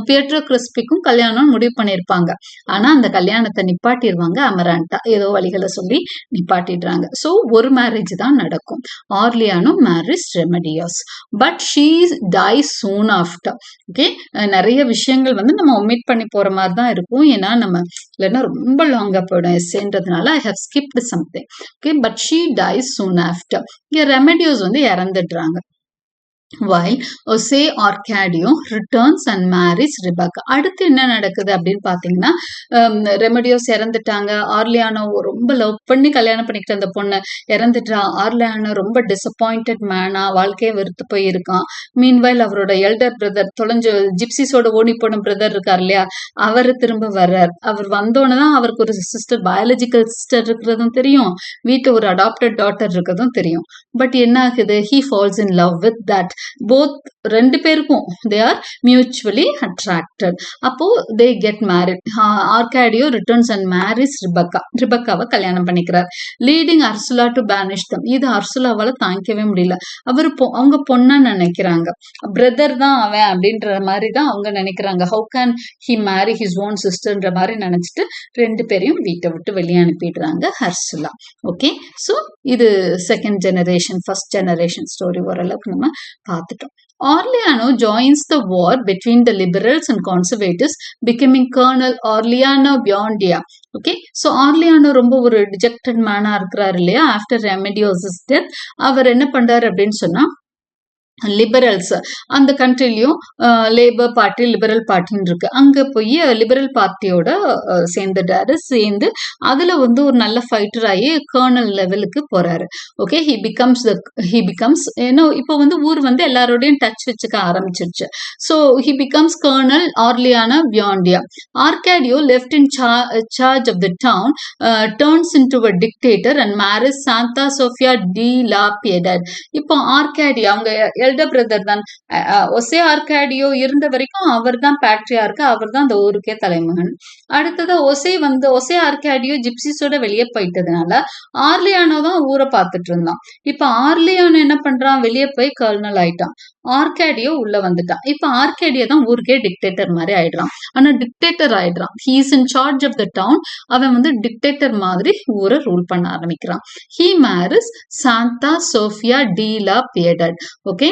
A: பியட்ரோ கிறிஸ்பிக்கும் கல்யாணம் முடிவு பண்ணியிருப்பாங்க. ஆனா அந்த கல்யாணத்தை நிப்பாட்டிடுவாங்க அமராண்டா, ஏதோ வழிகளை சொல்லி நிப்பாட்டிடுறாங்க. ஸோ ஒரு மேரேஜ் தான் நடக்கும், Aureliano marries Remedios. But she dies soon after. Okay, நிறைய விஷயங்கள் வந்து நம்ம ஒமிட் பண்ணி போற மாதிரி தான் இருக்கும், ஏன்னா நம்ம இல்லைன்னா ரொம்ப லாங்கா போயிடும் எஸ்ஸேன்றதுனால I have skipped something. Okay, but she dies soon after. இங்க ரெமெடியோஸ் வந்து இறந்துடுறாங்க. while ஒசே ஆர்காடியோ returns and marries ரிபக்கா. அடுத்து என்ன நடக்குது அப்படின்னு பாத்தீங்கன்னா, ரெமடியோஸ் இறந்துட்டாங்க. ஆர்லியானோ ரொம்ப லவ் பண்ணி கல்யாணம் பண்ணிக்கிட்ட அந்த பொண்ணு இறந்துட்டா. ஆர்லியானோ ரொம்ப டிசப்பாயிண்டட் மேனா வாழ்க்கையை வெறுத்து போயிருக்கான். மீன்வைல் அவரோட எல்டர் பிரதர், தொலைஞ்ச ஜிப்சிஸோட ஓடி போன பிரதர் இருக்கார் இல்லையா, அவர் திரும்ப வர்றார். அவர் வந்தோன்னு தான் அவருக்கு ஒரு சிஸ்டர், பயாலஜிக்கல் சிஸ்டர் இருக்கிறதும் தெரியும், வீட்டு ஒரு அடாப்டட் டாட்டர் இருக்கிறதும் தெரியும். பட் என்ன ஆகுது, he falls in love with that. Both ரெண்டு பேருக்கும் they are mutually attracted. அப்போ they get married. ஆர்காடியோ returns and marries ரிபக்காவை கல்யாணம் பண்ணிக்கிறார். leading அர்சுலா to banish them. இது அர்சுலாவால தாங்கிக்கவே முடியல. அவங்க பொண்ணா நினைக்கிறாங்க, பிரதர் தான் அவன் அப்படின்ற மாதிரி தான் அவங்க நினைக்கிறாங்க. how can he marry his own sisterன்ற மாதிரி நினைச்சிட்டு ரெண்டு பேரையும் வீட்டை விட்டு வெளியே அனுப்பிடுறாங்க அர்சுலா. ஓகே, ஸோ இது second generation, first generation story ஓரளவுக்கு நம்ம பார்த்துட்டோம். Orleano joins the war between the liberals and conservatives, becoming Colonel Orleano Biondia. Okay, so Aureliano ரொம்ப ஒரு டிஜெக்டட் மேனா இருக்கிறாரு இல்லையா, ஆஃப்டர் ரெமெடியோஸ் டெத். அவர் என்ன பண்றாரு அப்படின்னு சொன்னா, லிபரல்ஸ் அந்த கண்ட்ரிலையும் லேபர் பார்ட்டி லிபரல் பார்ட்டின்னு இருக்கு, அங்க போய் லிபரல் பார்ட்டியோட சேர்ந்துட்டாரு. சேர்ந்து அதுல வந்து ஒரு நல்ல ஃபைட்டர் ஆகி கர்னல் லெவலுக்கு போறாரு. ஓகே, ஹி பிகம்ஸ் ஏன்னா இப்போ வந்து ஊர் வந்து எல்லாரோடையும் டச் வச்சுக்க ஆரம்பிச்சிருச்சு. So he becomes Colonel Aureliano Buendia. Arcadio left in charge of the town, turns into a dictator and marries Santa Sofia de la Piedad. இப்போ ஆர்காடியா அவங்க எல்டர் பிரதர் தான். ஒசே ஆர்காடியோ இருந்த வரைக்கும் அவர் தான் பேட்ரியார்க்கு, அவர் தான் அந்த ஊருக்கே தலைமகன். அடுத்தது ஒசே ஆர்காடியோ ஜிப்சிஸோட வெளியே போயிட்டதுனால ஆர்லியானோ தான் ஊரை பார்த்துட்டு இருந்தான். இப்ப ஆர்லியானோ என்ன பண்றான், வெளியே போய் கர்னல் ஆயிட்டான். ஆர்காடியோ உள்ள வந்துட்டான். இப்ப ஆர்காடியோ தான் ஊருக்கே டிக்டேட்டர் மாதிரி ஆயிடுறான். ஆனா டிக்டேட்டர் ஆயிடுறான், he is in charge of the town. அவன் வந்து டிக்டேட்டர் மாதிரி ஊரை ரூல் பண்ண ஆரம்பிக்கிறான். He marries Santa Sofia de la Piedad. Okay,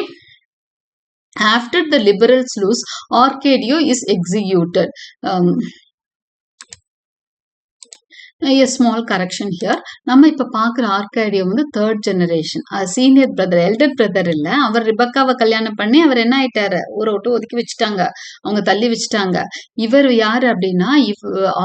A: after the liberals lose, Arcadio is executed. A small correction here. நம்ம இப்ப பாக்குற ஆர்காடியோ வந்து third generation, senior brother, elder brother இல்ல. அவர் ரிபக்காவை கல்யாணம் பண்ணி அவர் என்ன ஆயிட்டாரு, ஊரை விட்டு ஒதுக்கி வச்சுட்டாங்க, அவங்க தள்ளி வச்சுட்டாங்க. இவர் யாரு அப்படின்னா,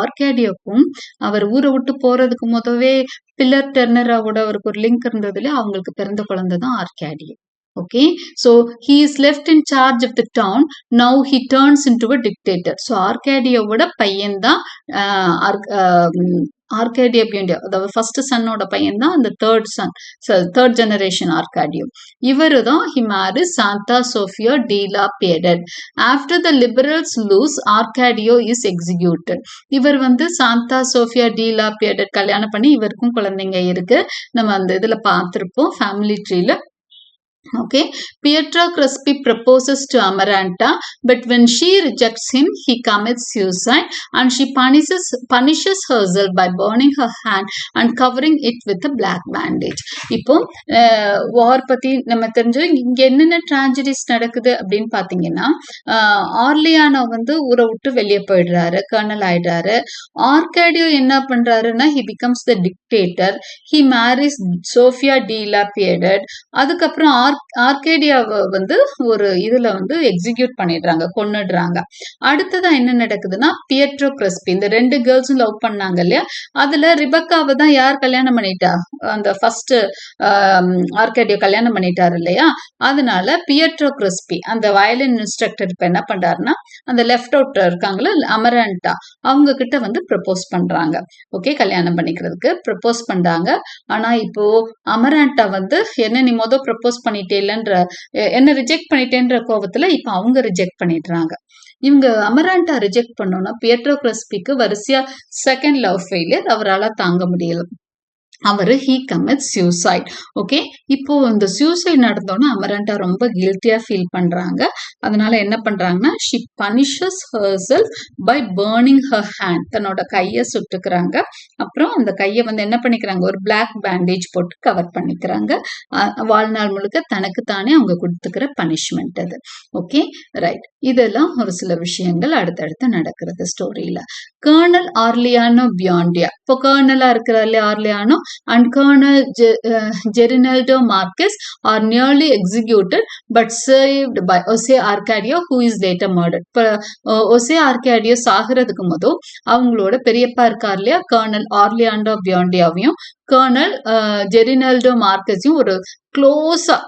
A: ஆர்காடியோக்கும் அவர் ஊரை விட்டு போறதுக்கு முதவே பில்லர் டெர்னராவோட அவருக்கு ஒரு லிங்க் இருந்ததுல அவங்களுக்கு பிறந்த குழந்தை தான் ஆர்காடியோ. Okay, so he is left in charge of the town. Now he turns into a dictator. So ஆர்காடியோவோட பையன் தான் ஆர்காடியோ பியாண்டியா, அதாவது ஃபர்ஸ்ட் சன்னோட பையன் தான் அந்த தேர்ட் ஜெனரேஷன் ஆர்காடியோ. இவரு தான் he marries Santa Sofia de la Piedad. After the liberals lose, Arcadio is executed. இவர் வந்து Santa Sofia de la Piedad கல்யாணம் பண்ணி இவருக்கும் குழந்தைங்க இருக்கு, நம்ம அந்த இதுல பார்த்திருப்போம் ஃபேமிலி ட்ரீல. Okay, Pietro Crespi proposes to Amaranta, but when she rejects him, he commits suicide and she punishes herself by burning her hand and covering it with a black bandage. இப்போ வார் பத்தி நம்ம தெரிஞ்சு இங்க என்னென்ன ட்ராஜடிஸ் நடக்குது அப்படின்னு பாத்தீங்கன்னா, ஆர்லியானோ வந்து ஊரை விட்டு வெளியே போயிடுறாரு, கர்னல் ஆயிடுறாரு. ஆர்காடியோ என்ன பண்றாருன்னா, he becomes the dictator. He marries Sofia de la Piedad. அதுக்கப்புறம் ஆர்கேடியாவை வந்து ஒரு இதுல வந்து எக்ஸிக்யூட் பண்ணிடுறாங்க, கொன்னுடுறாங்க. அடுத்ததான் என்ன நடக்குதுன்னா, பியட்ரோ கிறிஸ்பி, இந்த 2 கேர்ள்ஸும் லவ் பண்ணாங்க இல்லையா, அதுல ரிபக்காவை தான் யார் கல்யாணம் பண்ணிட்டா, அந்த ஃபர்ஸ்ட் ஆர்கேடியோ கல்யாணம் பண்ணிட்டாரு இல்லையா, அதனால பியட்ரோ கிறிஸ்பி அந்த வயலின் இன்ஸ்ட்ரக்டர் இப்ப என்ன பண்றாருன்னா, அந்த லெஃப்ட் அவுட் இருக்காங்களா அமராண்டா, அவங்க கிட்ட வந்து ப்ரப்போஸ் பண்றாங்க. ஓகே, கல்யாணம் பண்ணிக்கிறதுக்கு ப்ரப்போஸ் பண்றாங்க. ஆனா இப்போ அமராண்டா வந்து என்ன நீ ப்ரப்போஸ் பண்ணிட்டேலன்ற, என்ன ரிஜெக்ட் பண்ணிட்டேன்ற கோபத்துல இப்ப அவங்க ரிஜெக்ட் பண்ணிடுறாங்க. இவங்க அமராண்டா ரிஜெக்ட் பண்ணோம்னா பியட்ரோ கிறிஸ்பிக்கு வரிசையா செகண்ட் லவ் ஃபெயிலியர், அவரால் தாங்க முடியல. அவரு ஹீ கமிட் சூசைட். ஓகே, இப்போ இந்த சூசைட் நடந்தோன்னா அமராண்டா ரொம்ப கில்ட்டியா ஃபீல் பண்றாங்க. அதனால என்ன பண்றாங்கன்னா, she punishes herself by burning her hand, தன்னோட கையை சுட்டுக்கிறாங்க. அப்புறம் அந்த கையை வந்து என்ன பண்ணிக்கிறாங்க, ஒரு பிளாக் பேண்டேஜ் போட்டு கவர் பண்ணிக்கிறாங்க. வாழ்நாள் முழுக்க தனக்கு தானே அவங்க கொடுத்துக்கிற பனிஷ்மெண்ட் அது. Okay, right. இதெல்லாம் ஒரு சில விஷயங்கள் அடுத்தடுத்து நடக்கிறது ஸ்டோரியில. கர்னல் ஆர்லியானோ பியாண்டியா, இப்போ கர்னலா இருக்கிற ஆர்லியானோ and Colonel Gerinaldo Marquez are nearly executed but saved by Jose Arcadio, who is later murdered. இப்போ ஒசே ஆர்காடியோ சாகிறதுக்கு முதல் அவங்களோட பெரியப்பா இருக்கார் இல்லையா, கர்னல் ஆர்லியாண்டோ பியாண்டியாவையும் கர்னல் ஜெரினல்டோ மார்க்கஸையும் ஒரு க்ளோஸா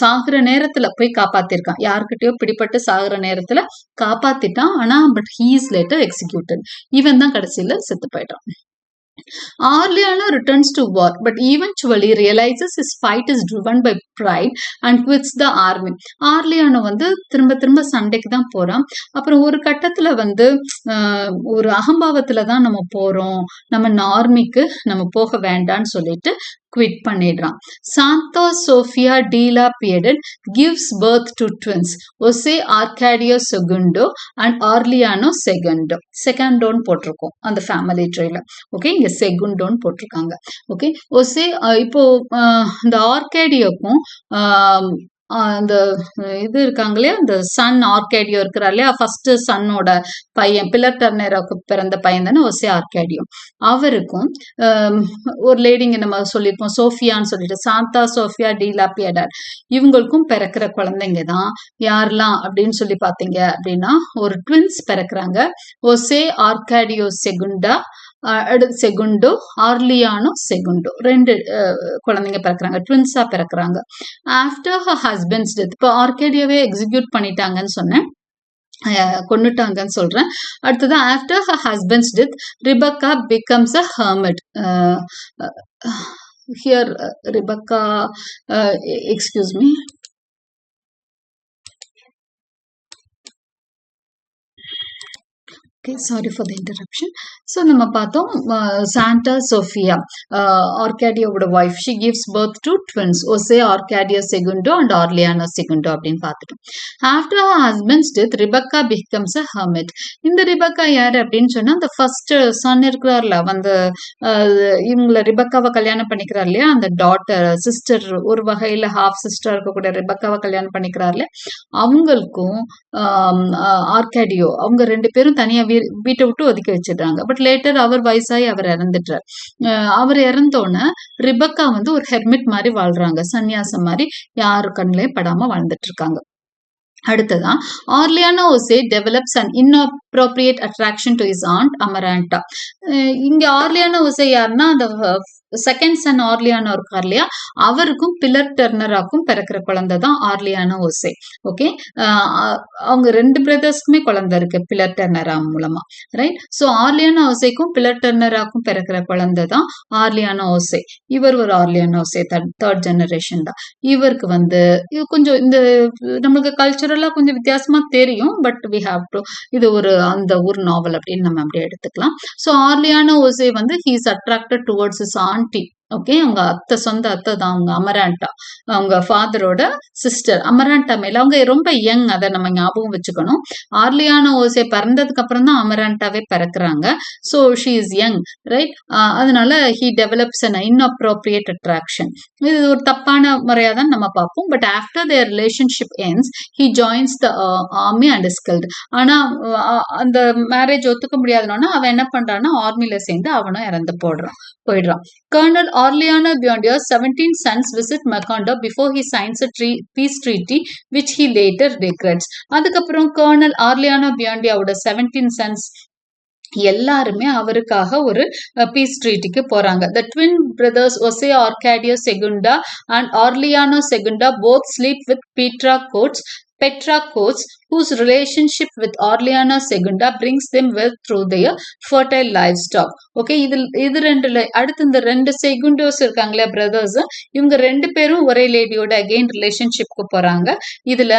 A: சாகுற நேரத்துல போய் காப்பாத்திருக்கான். யாருக்கிட்டயோ பிடிப்பட்டு சாகுற நேரத்துல காப்பாத்திட்டான். ஆனா but he is later executed. இவன் தான் கடைசியில செத்து போயிட்டான். Orleano returns to war, but eventually realizes his fight is driven by pride and quits the army. ஆர்லியானோ வந்து திரும்ப திரும்ப சண்டைக்கு தான் போறான். அப்புறம் ஒரு கட்டத்துல வந்து ஒரு அகம்பாவத்துல தான் நம்ம போறோம், நம்ம ஆர்மிக்கு நம்ம போக வேண்டாம்னு சொல்லிட்டு குவிட் பண்ணிடுறான். Santa Sofia de la Piedad gives birth to twins, Jose Arcadio Segundo and Aureliano Segundo. செகண்டோன்னு போட்டிருக்கோம் அந்த ஃபேமிலி ட்ரீல. ஓகே, இங்க செகுண்டோன்னு போட்டிருக்காங்க. ஓகே, ஒசே இப்போ இந்த ஆர்காடியோக்கும் அந்த இது இருக்காங்க இல்லையா, இந்த சன் ஆர்காடியோ இருக்கிறார் இல்லையா, ஃபர்ஸ்ட் சன்னோட பையன், பில்லர் டர்னராவுக்கு பிறந்த பையன் தானே ஒசே ஆர்காடியோ. அவருக்கும் ஒரு லேடிங்க நம்ம சொல்லியிருப்போம் சோஃபியான்னு சொல்லிட்டு, சாந்தா சோஃபியா டி லா பியடட், இவங்களுக்கும் பிறக்கிற குழந்தைங்க தான் யாரெல்லாம் அப்படின்னு சொல்லி பார்த்தீங்க அப்படின்னா, ஒரு ட்வின்ஸ் பிறக்கிறாங்க. ஒசே ஆர்காடியோ செகுண்டா, செகுண்டோ, ஆர்லியானோ செகுண்டோ, 2 குழந்தைங்க பிறக்கிறாங்க, ட்வின்ஸா பிறக்கிறாங்க. ஆஃப்டர் ஹர் ஹஸ்பண்ட்ஸ் டெத், இப்போ ஆர்கேடியாவே எக்ஸிக்யூட் பண்ணிட்டாங்கன்னு சொன்னேன், கொண்டுட்டாங்கன்னு சொல்றேன். அடுத்தது after her husband's death Rebeca becomes a hermit. Here Rebeca, excuse me, Okay, sorry for the interruption. So நம்ம பார்த்தோம் சாண்டா சோஃபியா ஆர்காடியோட wife, she gives birth to twins Jose Arcadio Segundo and Aureliano Segundo அப்படின்னு பார்த்துட்டோம். After her husband's death Rebeca becomes a hermit. இந்த Rebeca யாரு அப்படின்னு சொன்னா, அந்த ஃபர்ஸ்ட் சன் இருக்கிறார்ல, வந்து இவங்கள ரிபக்காவை கல்யாணம் பண்ணிக்கிறார் இல்லையா, அந்த டாட்டர் சிஸ்டர், ஒரு வகையில ஹாஃப் சிஸ்டர் இருக்கக்கூடிய ரிபக்காவை கல்யாணம் பண்ணிக்கிறார்ல, அவங்களுக்கும் ஆர்காடியோ அவங்க 2 பேரும் தனியா வீட்டை விட்டு ஒதுக்கி வச்சிடுறாங்க. பட் லேட்டர் அவர் வயசாகி அவர் இறந்துட்டார். அவர் இறந்தோன்னே ரிபக்கா வந்து ஒரு ஹெர்மிட் மாதிரி வாழ்றாங்க, சன்னியாசம் மாதிரி, யாரு கண்ணிலையும் படாம வாழ்ந்துட்டு இருக்காங்க. அடுத்ததான் Aureliano Jose develops an inappropriate attraction to his aunt அமராண்டா. இங்க ஆர்லியானோ ஒசே யாருன்னா, அந்த செகண்ட் சன் ஆர்லியானோ இருக்கார் இல்லையா, அவருக்கும் பில்லர் டர்னராக்கும் பிறக்கிற குழந்தை தான் ஆர்லியானோ ஒசே. ஓகே, அவங்க 2 பிரதர்ஸ்க்குமே குழந்தை இருக்கு பில்லர் டர்னரா மூலமா, ரைட். ஸோ ஆர்லியானோ ஒசேக்கும் பில்லர் டர்னராக்கும் பிறக்கிற குழந்தை தான் ஆர்லியானோ ஒசே. இவர் ஒரு ஆர்லியானோ ஒசே தேர்ட் ஜெனரேஷன் தான். இவருக்கு வந்து கொஞ்சம் இந்த நம்மளுக்கு கல்ச்சரலா கொஞ்சம் வித்தியாசமா தெரியும், பட் வி ஹாவ் டு, இது ஒரு அந்த ஊர் நாவல் அப்படின்னு நம்ம அப்படியே எடுத்துக்கலாம். ஸோ ஆர்லியானோ ஒசே வந்து he is attracted towards his aunty. Okay, அவங்க அத்தை, சொந்த அத்தை தான் அவங்க அமராண்டா, அவங்க ஃபாதரோட சிஸ்டர் அமராண்டா மேல. அவங்க ரொம்ப யங், அதை நம்ம ஞாபகம் வச்சுக்கணும். ஆர்லியானோ ஓசே பிறந்ததுக்கு அப்புறம் தான் அமராண்டாவே பிறக்கிறாங்க. So she is young, right. அதனால he develops an inappropriate attraction. இது ஒரு தப்பான முறையா தான் நம்ம பார்ப்போம். But after their relationship ends he joins the army and is killed. ஆனா அந்த மேரேஜ் ஒத்துக்க முடியாதுன்னா அவன் என்ன பண்றான்னா ஆர்மில சேர்ந்து அவனும் இறந்து போயிடுறான். Colonel Orleano Buondia's 17 sons visit Macondo before he signs a peace treaty which he later regrets. அதுக்கப்புறம் கர்னல் ஆர்லியானோ பியாண்டியாவோட 17 சன்ஸ் எல்லாருமே அவருக்காக ஒரு பீஸ் ட்ரீட்டிக்கு போறாங்க. The twin brothers Jose Arcadio Segunda and Orleano Segunda both sleep with Petra Coates, whose relationship with Orleano Segunda brings them wealth through their fertile livestock. Okay, இது அடுத்து இந்த 2 செகுண்டோஸ் இருக்காங்களே brothers, இவங்க 2 பேரும் ஒரே லேடியோட அகெயின் ரிலேஷன்ஷிப்க்கு போறாங்க. இதுல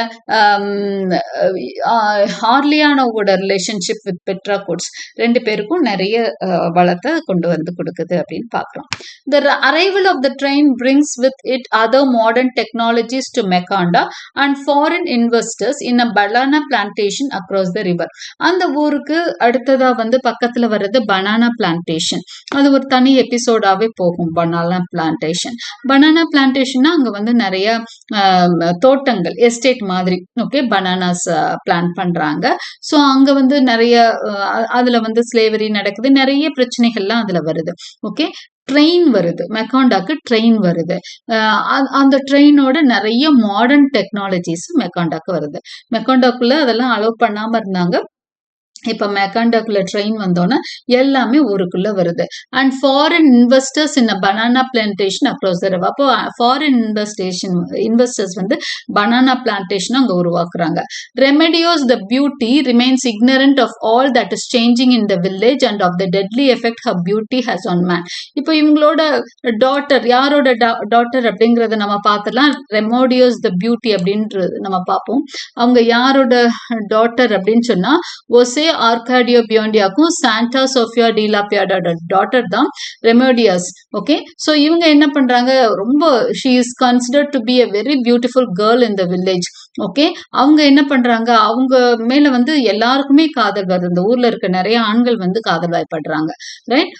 A: ஆர்லியானோவோட ரிலேஷன்ஷிப் வித் பெட்ரா கோட்ஸ் 2 பேருக்கும் நிறைய வளத்தை கொண்டு வந்து கொடுக்குது அப்படின்னு பாக்குறோம். The arrival of the train brings with it other modern technologies to Macondo and foreign investors in a banana plantation across the river. அந்த ஊருக்கு அடுத்ததா வந்து பக்கத்துல வர்றது பனானா பிளான்டேஷன். அது ஒரு தனி எபிசோடாவே போகும். பனானா பிளான்டேஷன்னா அங்க வந்து நிறைய தோட்டங்கள், எஸ்டேட் மாதிரி, ஓகே, பனானாஸ் பிளான் பண்றாங்க. ஸோ அங்க வந்து நிறைய அதுல வந்து ஸ்லேவரி நடக்குது, நிறைய பிரச்சனைகள்லாம் அதுல வருது. ஓகே, ட்ரெயின் வருது, மெக்காண்டாக்கு ட்ரெயின் வருது. அந்த ட்ரெயினோட நிறைய மாடர்ன் டெக்னாலஜிஸ் மெக்காண்டாக்கு வருது. மெக்காண்டாக்குள்ள அதெல்லாம் அலோவ் பண்ணாம இருந்தாங்க. இப்ப மெக்காண்டாக்குள்ள ட்ரெயின் வந்தோன்னா எல்லாமே ஊருக்குள்ள வருது. And foreign investors in banana plantation across the river. அப்போ ஃபாரின் இன்வெஸ்டர்ஸ் வந்து பனானா பிளான்டேஷன் அங்க உருவாக்குறாங்க. Remedios the beauty remains ignorant of all that is changing in the village and of the deadly effect her beauty has on men. இப்போ இவங்களோட daughter, யாரோட daughter அப்படிங்கறத நம்ம பார்த்துலாம். ரெமோடியோஸ் த பியூட்டி அப்படின்றது நம்ம பார்ப்போம். அவங்க யாரோட டாட்டர் அப்படின்னு சொன்னா ஒசே ஆர்காடியோ பியோண்டியாக்கும் சாண்டா சோஃபியா டி லா பியாடோட டாட்டர் தான் ரெமோடியஸ். ஓகே, ஸோ இவங்க என்ன பண்றாங்க, ரொம்ப she is considered to be a very beautiful girl in the village. ஓகே, அவங்க என்ன பண்றாங்க, அவங்க மேல வந்து எல்லாருக்குமே காதல் வருது. இந்த ஊர்ல இருக்க நிறைய ஆண்கள் வந்து காதல் வாய்ப்படுறாங்க. Right.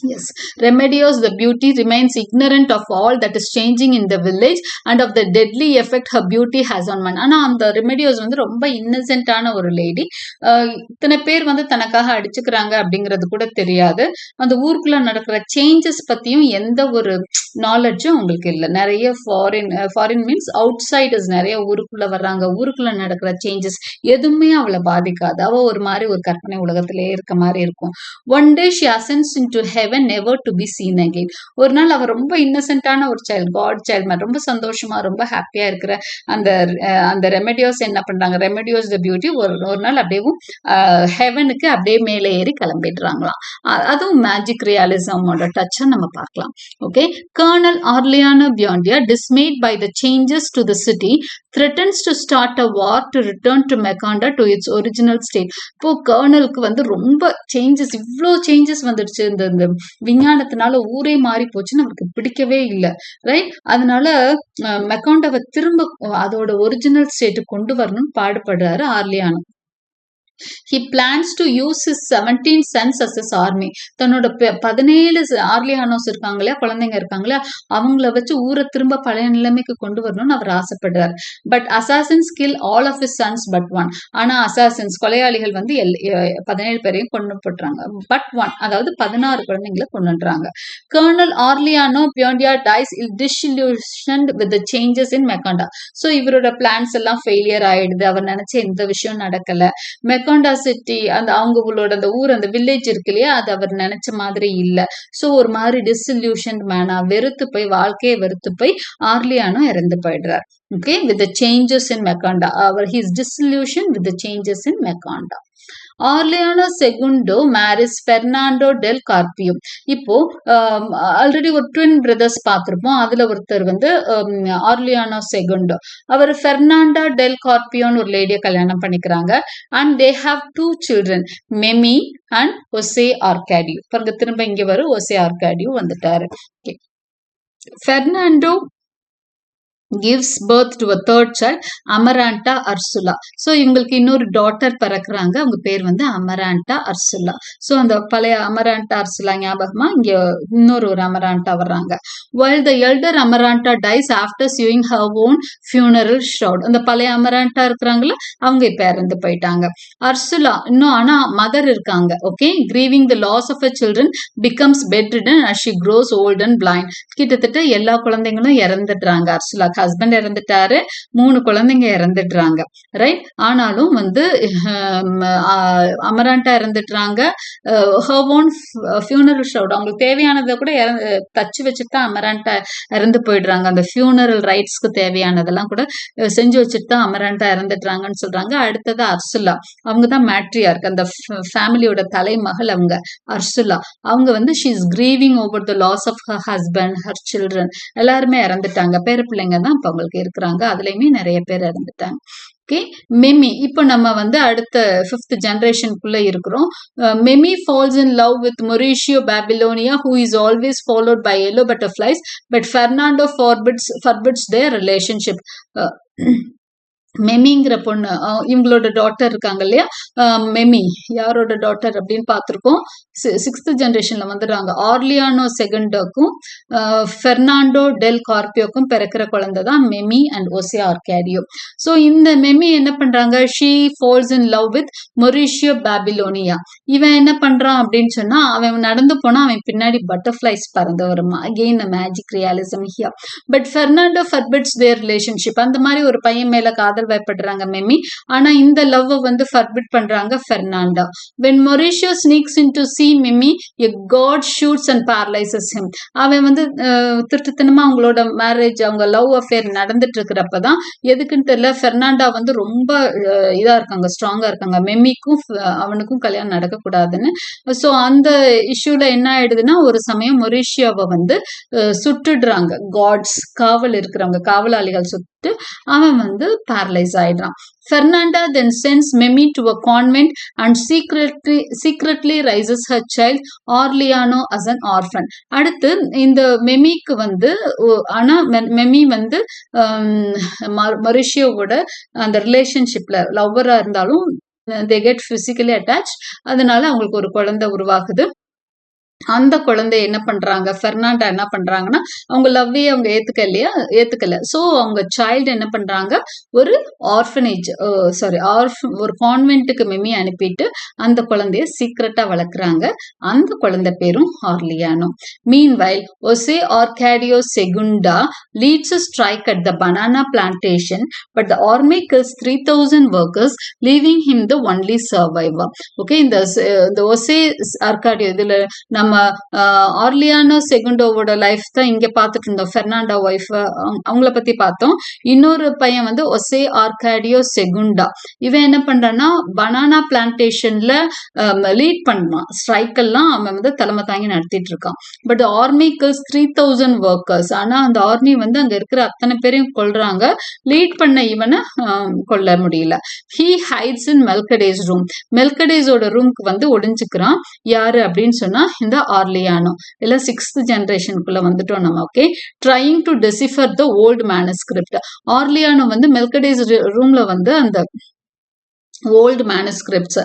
A: Yes, Remedios the beauty remains ignorant of all that is changing in the village and of the deadly effect her beauty has on man. ஆனா அந்த ரெமெடியோஸ் வந்து ரொம்ப இன்னசென்ட்டான ஒரு லேடி. இத்தனை பேர் வந்து தனக்காக அடிச்சுக்கிறாங்க அப்படிங்கிறது கூட தெரியாது. அந்த ஊருக்குள்ள நடக்கிற சேஞ்சஸ் பத்தியும் எந்த ஒரு நாலேஜும் அவங்களுக்கு இல்லை. நிறைய ஃபாரின் மீன்ஸ் அவுட் சைடர்ஸ் நிறைய ஊருக்குள்ள வர்றாங்க. ஊருக்குள்ள நடக்கிற சேஞ்சஸ் எதுவுமே அவளை பாதிக்காது. அவ ஒரு மாதிரி ஒரு கற்பனை உலகத்திலேயே இருக்க மாதிரி இருக்கும். One day she ascends into heaven never to be seen again. ஒரு நாள் அவ ரொம்ப இன்னசென்ட்டான ஒரு சைல்டு, காட் சைல்டு மாதிரி ரொம்ப சந்தோஷமா ரொம்ப ஹாப்பியா இருக்கிற அந்த ரெமெடியோஸ் என்ன பண்றாங்க, ரெமெடியோஸ் த பியூட்டி ஒரு நாள் அப்படியே ஹெவனுக்கு அப்படியே மேலே ஏறி கிளம்பிடுறாங்களாம். அதுவும் மேஜிக் ரியாலிசமோட டச்சை நம்ம பார்க்கலாம். Okay, Colonel Aureliano Buendia dismayed by the changes to the city threatens to start a war to return to Macondo to its original state. இப்போ கர்னலுக்கு வந்து ரொம்ப சேஞ்சஸ், இவ்வளோ சேஞ்சஸ் வந்துடுச்சு, இந்த விஞ்ஞானத்தினால ஊரே மாறி போச்சுன்னு அவருக்கு பிடிக்கவே இல்லை. ரைட். அதனால மெக்காண்டோவை திரும்ப அதோட ஒரிஜினல் ஸ்டேட்டுக்கு கொண்டு வரணும்னு பாடுபடுறாரு ஆர்லியானோ. He plans to use his 17 sons as his army. தன்னோட 17 ஆர்லியானோஸ் இருக்காங்க இல்லையா, குழந்தைங்க இருக்காங்க இல்லையா, அவங்கள வச்சு ஊரை திரும்ப பழைய நிலைமைக்கு கொண்டு வரணும்னு அவர் ஆசைப்படுறார். But assassins kill all of his sons but one. ஆனா அசாசின்ஸ் கொலையாளிகள் வந்து 17 பேரையும் கொண்டு போட்டுறாங்க. பட் ஒன், அதாவது 16 குழந்தைங்களை கொண்டுறாங்க. Colonel Aureliano Buendia dies disillusioned with the changes in Macondo. So இவரோட பிளான்ஸ் எல்லாம் ஃபெயிலியர் ஆயிடுது. அவர் நினைச்ச எந்த விஷயம் நடக்கல. மெக்காண்டா சிட்டி அந்த அவங்களோட அந்த ஊர், அந்த வில்லேஜ் இருக்கு இல்லையா, அது அவர் நினைச்ச மாதிரி இல்ல. சோ ஒரு மாதிரி டிஸ்இல்யூஷன் மேனா, வெறுத்து போய், வாழ்க்கையை வெறுத்து போய் ஆர்லியானோ இறந்து போயிடுறார். Okay, with the changes in Macondo. அவர் he is disillusion with the changes in Macondo. Aureliano Segundo marries Fernanda del Carpio. இப்போ ஆல்ரெடி ஒரு ட்வின் பிரதர்ஸ் பார்த்திருப்போம். அதுல ஒருத்தர் வந்து ஆர்லியானோ செகுண்டோ, அவர் பெர்னாண்டா டெல் கார்பியோன்னு ஒரு லேடியை கல்யாணம் பண்ணிக்கிறாங்க. And they have 2 children, Meme and Jose Arcadio. பாருங்க, திரும்ப இங்க வரும் ஒசே ஆர்காடியோ வந்துட்டாரு. Fernanda gives birth to a third child, Amaranta Ursula. So இவங்களுக்கு இன்னொரு டாட்டர் பிறக்கிறாங்க. அவங்க பேர் வந்து அமராண்டா அர்சுலா. ஸோ அந்த பழைய அமராண்டா அர்சுலா ஞாபகமா இங்க இன்னொரு அமராண்டா வர்றாங்க. While the elder Amaranta dies after sewing her own funeral shroud. அந்த பழைய அமராண்டா இருக்கிறாங்களா அவங்க இப்ப இறந்து போயிட்டாங்க. அர்சுலா இன்னும் ஆனா மதர் இருக்காங்க. Okay, grieving the loss of her children becomes bedridden as she grows old and blind. கிட்டத்தட்ட எல்லா குழந்தைங்களும் இறந்துடுறாங்க. அர்சுலா ஹஸ்பண்ட் இறந்துட்டாரு, 3 குழந்தைங்க இறந்துடுறாங்க, ரைட். ஆனாலும் வந்து அமராண்டா இறந்துடுறாங்க. ஹர் ஓன் ஃபியூனரல் ஷவுட் அவங்களுக்கு தேவையானதை கூட தச்சு வச்சுட்டு தான் அமராண்டா இறந்து போயிடுறாங்க. அந்த ஃபியூனரல் ரைட்ஸ்க்கு தேவையானதெல்லாம் கூட செஞ்சு வச்சுட்டு தான் அமராண்டா இறந்துடுறாங்கன்னு சொல்றாங்க. அடுத்தது அர்சுலா, அவங்க தான் மேட்ரியார்க், அந்த ஃபேமிலியோட தலைமகள் அவங்க அர்சுலா. அவங்க வந்து she is grieving over the loss of her husband, her children. எல்லாருமே இறந்துட்டாங்க, பேர பிள்ளைங்க தான் இப்ப அவங்களுக்கு இருக்கிறாங்க, அதுலயுமே நிறைய பேர் இறந்துட்டாங்க. Okay, meme. இப்போ நம்ம வந்து அடுத்த 5th ஜெனரேஷனுக்குள்ள இருக்கிறோம். Meme falls in love with Mauricio Babylonia, who is always followed by yellow butterflies, but Fernando forbids their relationship. மெமிங்கிற பொண்ணு, இவங்களோட டாட்டர் இருக்காங்க இல்லையா, மெமி யாரோட டாட்டர் அப்படின்னு பார்த்துருக்கோம். 6th ஜெனரேஷன்ல வந்துடுறாங்க. ஆர்லியானோ செகண்டோக்கும் ஃபெர்னாண்டோ டெல் கார்பியோக்கும் பிறக்கிற குழந்தை தான் Meme and Jose Arcadio. So இந்த மெமி என்ன பண்றாங்க, she falls in love with Mauricio Babilonia. இவன் என்ன பண்றான் அப்படின்னு சொன்னா, அவன் நடந்து போனா அவன் பின்னாடி பட்டர்ஃபிளைஸ் பறந்து வருமா. Again magic realism here. But Fernanda forbids their relationship. அந்த மாதிரி ஒரு பையன் மேல காதல் பயப்படுறாங்க மெமி, ஆனா இந்த லவ் வந்து ஃபர்பிட் பண்றாங்க Fernando. when Mauricio sneaks into see Mimi, a god shoots and paralyzes him. அவன் வந்து திருட்டுத்தனமா அவங்களோட மேரேஜ், அவங்க லவ் அஃபேர் நடந்துட்டு இருக்கிறப்பதான் எதுக்குன்னு தெரியல ஃபெர்னாண்டா வந்து ரொம்ப இதா இருக்காங்க, ஸ்ட்ராங்கா இருக்காங்க, மெமிக்கும் அவனுக்கும் கல்யாணம் நடக்கக்கூடாதுன்னு. ஸோ அந்த இஷ்யூல என்ன ஆயிடுதுன்னா, ஒரு சமயம் மொரிஷியாவை வந்து சுட்டுடுறாங்க. காட்ஸ் காவல் இருக்கிறவங்க, காவலாளிகள் சுட்டு அவன் வந்து பேரலைஸ் ஆயிடுறான். Fernanda then sends Mimi to a convent and secretly raises her child Orleano as an orphan. அடுத்து இந்த மெமிக்கு வந்து, ஆனா மெமி வந்து மொரிஷியோவோட அந்த ரிலேஷன்ஷிப்ல லவ்வரா இருந்தாலும் they get physically attached. அதனால அவங்களுக்கு ஒரு குழந்தை உருவாகுது. அந்த குழந்தை என்ன பண்றாங்க, ஃபெர்னாண்டா என்ன பண்றாங்கன்னா, அவங்க லவ்வையே அவங்க ஏத்துக்கல. ஸோ அவங்க சைல்டு என்ன பண்றாங்க, ஒரு ஆர்ஃபனேஜ் ஒரு கான்வென்ட்டுக்கு மெமி அனுப்பிட்டு அந்த குழந்தைய சீக்கிரட்டா வளர்க்குறாங்க. அந்த குழந்தை பேரும் Aureliano. Meanwhile Jose Arcadio Segundo leads a strike at the banana plantation, but the army kills 3,000 workers, leaving him the only survivor. Okay, இந்த ஒசே ஆர்காடியோ, இதுல நம்ம ஆர்லியானோ செகுண்டோவோட லைஃப் தான் இங்க பார்த்துட்டு இருந்தோம். ஃபெர்னாண்டா ஒய்ஃப் அவங்கள பத்தி பார்த்தோம். இன்னொரு பையன் வந்து ஒசே ஆர்காடியோ செகுண்டா. இவன் என்ன பண்றான்னா, பனானா பிளான்டேஷன்ல லீட் பண்ணான். ஸ்ட்ரைக் எல்லாம் அவன் வந்து தலைமை தாங்கி நடத்திட்டு இருக்கான். But army kills 3,000 workers. ஆனா அந்த ஆர்மி வந்து அங்க இருக்கிற அத்தனை பேரையும் கொல்றாங்க. லீட் பண்ண இவனை கொல்ல முடியல. He hides in Melquiades room. மெல்கடேஸோட ரூம்க்கு வந்து ஒளிஞ்சுக்கிறான். யாரு அப்படின்னு சொன்னா, இந்த ஆர்லியானோ. இல்ல 6th ஜெனரேஷனுக்குள்ள வந்துட்டோம் நம்ம. Okay, trying to decipher the old manuscript. Aureliano வந்து மெல்கடேஸ் ரூம்ல வந்து அந்த ஓல்டு மேனுஸ்கிரிப்ட்ஸ்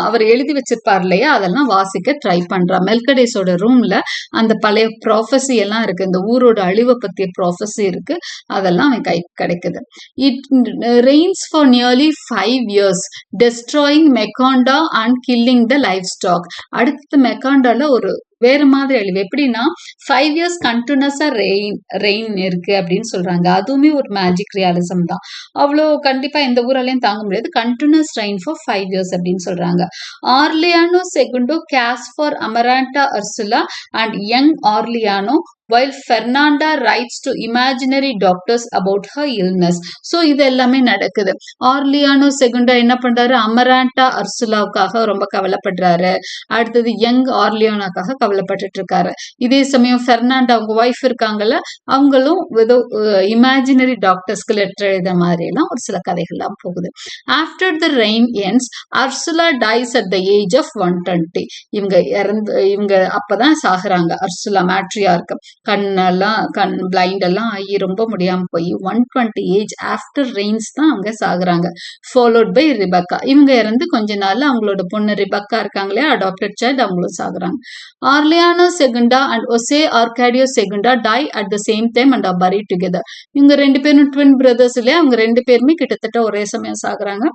A: அவர் எழுதி வச்சிருப்பார் இல்லையா, அதெல்லாம் வாசிக்க ட்ரை பண்றா. மெல்கடேஸோட ரூம்ல அந்த பழைய ப்ராஃபஸி எல்லாம் இருக்கு, இந்த ஊரோட அழிவை பத்திய ப்ராஃபஸி இருக்கு, அதெல்லாம் அவன் கை கிடைக்குது. It rains for nearly 5 years, destroying Macondo and killing the livestock. அடுத்து மெக்காண்டால ஒரு வேற மாதிரி அழிவு. எப்படின்னா 5 years கண்டினியூஸா ரெயின் இருக்கு அப்படின்னு சொல்றாங்க. அதுவுமே ஒரு மேஜிக் ரியாலிசம் தான். அவ்வளோ கண்டிப்பா எந்த ஊராலையும் தாங்க முடியாது. கண்டினியூஸ் ரெயின் ஃபார் 5 years அப்படின்னு சொல்றாங்க. Aureliano Segundo cares for Amaranta Ursula and young Aureliano while Fernanda writes to imaginary doctors about her illness. ஸோ இது எல்லாமே நடக்குது. ஆர்லியானோ செகுண்டா என்ன பண்றாரு, அமராண்டா அர்சுலாவுக்காக ரொம்ப கவலைப்படுறாரு. அடுத்தது யங் ஆர்லியானாக்காக கவலைப்பட்டுட்டு இருக்காரு. இதே சமயம் பெர்னாண்டோ அவங்க ஒய்ஃப் இருக்காங்கல்ல, அவங்களும் ஏதோ இமேஜினரி டாக்டர்ஸ்க்கு லெட்டர் எழுத மாதிரி எல்லாம் ஒரு சில கதைகள்லாம் போகுது. After the rain ends Ursula dies at the age of 120. இவங்க அப்பதான் சாகுறாங்க. அர்சுலா மேட்ரியார்க்கு கண் பிளைண்ட் எல்லாம் ஆகி ரொம்ப முடியாம போய் 120 ஏஜ் ஆஃப்டர் ரெயின்ஸ் தான் அவங்க சாகுறாங்க. Followed by ரிபக்கா. இவங்க இறந்து கொஞ்ச நாள்ல அவங்களோட பொண்ணு ரிபக்கா இருக்காங்களே, அடாப்டட் சைல்டு, அவங்களும் சாகுறாங்க. Aureliano Segundo and Jose Arcadio Segundo die at the same time and are buried together. இவங்க 2 பேரும் ட்வின் பிரதர்ஸ் இல்லையா, அவங்க 2 பேருமே கிட்டத்தட்ட ஒரே சமயம் சாகுறாங்க.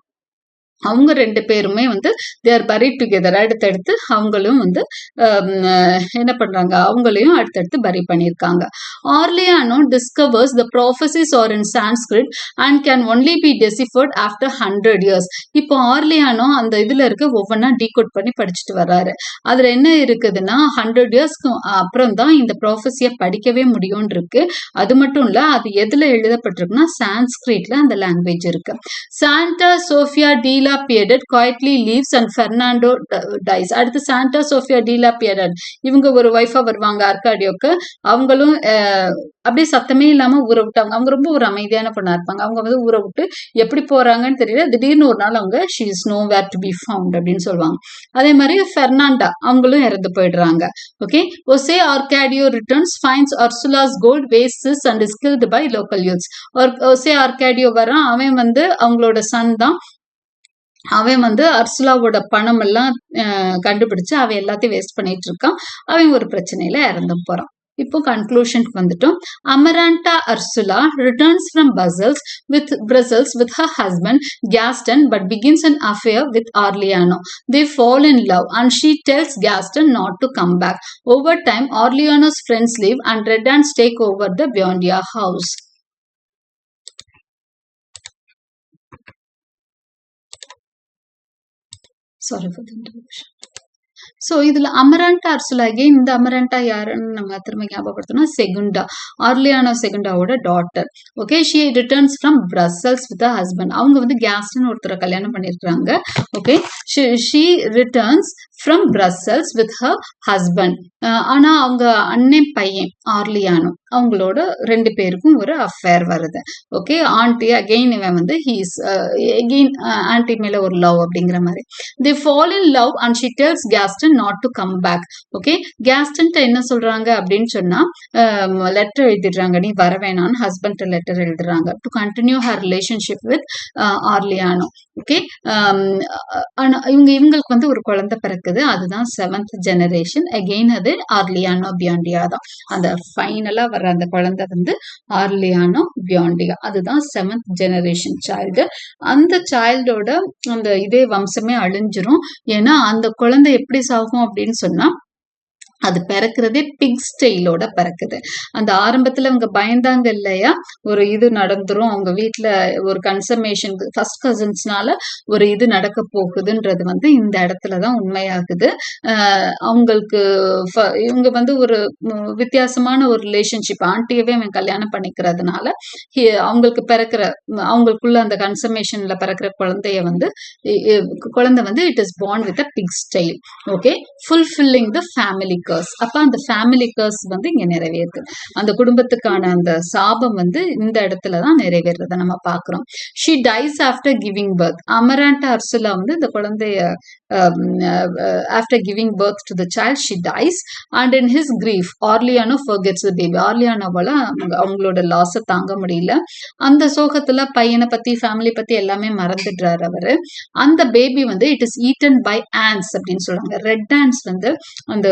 A: அவங்க 2 பேருமே வந்து தேர் பரிட் டுகெதர். அடுத்தடுத்து அவங்களும் வந்து என்ன பண்றாங்க, அவங்களையும் அடுத்தடுத்து பரி பண்ணியிருக்காங்க. Aureliano discovers the prophecies are in Sanskrit and can only be deciphered after 100 years. இப்போ ஆர்லியானோ அந்த இதுல இருக்க ஒவ்வொன்றா டீகோட் பண்ணி படிச்சுட்டு வர்றாரு. அதுல என்ன இருக்குதுன்னா 100 yearsக்கு அப்புறம் தான் இந்த ப்ராஃபஸியை படிக்கவே முடியும்னு இருக்கு. அது மட்டும் இல்ல, அது எதுல எழுதப்பட்டிருக்குன்னா சான்ஸ்கிரிட்ல அந்த லாங்குவேஜ் இருக்கு. Santa Sofia de la Piedad quietly leaves and Fernando dies. அடுத்து சாண்டா சோஃபியா டீலா பியடட், இவங்க ஒரு ஒய்ஃபா வருவாங்க ஆர்காடியோக்கு. அவங்களும் அப்படியே சத்தமே இல்லாம ஊரை விட்டாங்க. அவங்க ரொம்ப ஒரு அமைதியான பொண்ணா இருப்பாங்க. அவங்க வந்து ஊரை விட்டு எப்படி போறாங்கன்னு தெரியல, திடீர்னு ஒரு நாள் அவங்க she is nowhere to be found அப்படின்னு சொல்லுவாங்க. அதே மாதிரி பெர்னாண்டா அவங்களும் இறந்து போயிடுறாங்க. Okay, Jose Arcadio returns, finds Ursula's gold, wastes and is killed by local youths. Jose Arcadio வரான், அவன் வந்து அவங்களோட சன் தான். அவன் வந்து அர்சுலாவோட பணம் எல்லாம் கண்டுபிடிச்சு அவன் எல்லாத்தையும் வேஸ்ட் பண்ணிட்டு இருக்கான். அவன் ஒரு பிரச்சனையில இறந்து போறான். இப்போ கன்க்ளூஷனுக்கு வந்துட்டோம். அமராண்டா அர்சுலா returns from Brussels with her husband Gaston but begins an affair with Orleano. They fall in love and she tells Gaston not to come back. Over time, Orleano's friends leave and Red Ants take over the Biondia house. Sorry for the interruption. So இதுல Amaranta Ursula, again இந்த Amaranta யாருன்னு நம்ம திரும்ப ஞாபகப்படுத்தணும், Segundo, Aureliano செகுண்டாவோட daughter. Okay, she returns from Brussels with husband. அவங்க வந்து Gaston ஒருத்தரை கல்யாணம் பண்ணியிருக்கிறாங்க. Okay, she returns from Brussels with her husband. ஆனா அவங்க அண்ணன் பையன் ஆர்லியானோ, அவங்களோட 2 பேருக்கும் ஒரு அஃபேர் வருது. ஓகே, ஆண்டி அகெயின் இவன் வந்து ஹீஸ் அகெயின் ஆண்டி மேல ஒரு லவ் அப்படிங்கிற மாதிரி. they fall in love and she tells Gaston not to come back. Okay, கேஸ்டன்ட்ட என்ன சொல்றாங்க அப்படின்னு சொன்னா லெட்டர் எழுதிடுறாங்க, நீ வர வேணான்னு ஹஸ்பண்ட் லெட்டர் எழுதுறாங்க to continue her relationship with Aureliano. Okay, இவங்களுக்கு வந்து ஒரு குழந்தை பிறக்குது, அதுதான் 7th generation. அகெயின் அது ஆர்லியானோ பியாண்டியா தான். அந்த ஃபைனலா வர அந்த குழந்தை வந்து ஆர்லியானோ பியாண்டியா, அதுதான் 7th generation சைல்டு. அந்த சைல்டோட அந்த இதே வம்சமே அழிஞ்சிரும். ஏன்னா அந்த குழந்தை எப்படி சாகும் அப்படின்னு சொன்னா, அது பிறக்கிறதே பிக் ஸ்டைலோட பிறக்குது. அந்த ஆரம்பத்துல அவங்க பயந்தாங்க இல்லையா, ஒரு இது நடந்துரும் அவங்க வீட்டுல, ஒரு கன்சமேஷன் ஃபர்ஸ்ட் கசின்ஸ்னால ஒரு இது நடக்க போகுதுன்றது வந்து இந்த இடத்துலதான் உண்மையாகுது. அவங்களுக்கு இவங்க வந்து ஒரு வித்தியாசமான ஒரு ரிலேஷன்ஷிப், ஆண்டியவே அவன் கல்யாணம் பண்ணிக்கிறதுனால அவங்களுக்கு பிறக்கிற, அவங்களுக்குள்ள அந்த கன்சமேஷன்ல பிறக்கிற குழந்தை வந்து it is born with a pig style. Okay, fulfilling the family curse. அப்ப அந்த ஃபேமிலி கர்ஸ் வந்து இங்க நிறைவேறுது. அந்த குடும்பத்துக்கான அந்த சாபம் வந்து இந்த இடத்துலதான் நிறைவேறத நம்ம பாக்குறோம். she dies after giving birth. அமராண்டா அர்சுலா வந்து இந்த குழந்தைய after giving birth to the child she dies and in his grief Orleano forgets the baby. ஆர்லியானோவால அவங்களோட லாஸ தாங்க முடியல. அந்த சோகத்துல பையனை பத்தி ஃபேமிலி பத்தி எல்லாமே மறந்துடுறாரு அவரு. அந்த பேபி வந்து it is eaten by ants அப்படின்னு சொல்றாங்க. ரெட் ஆண்ட்ஸ் வந்து அந்த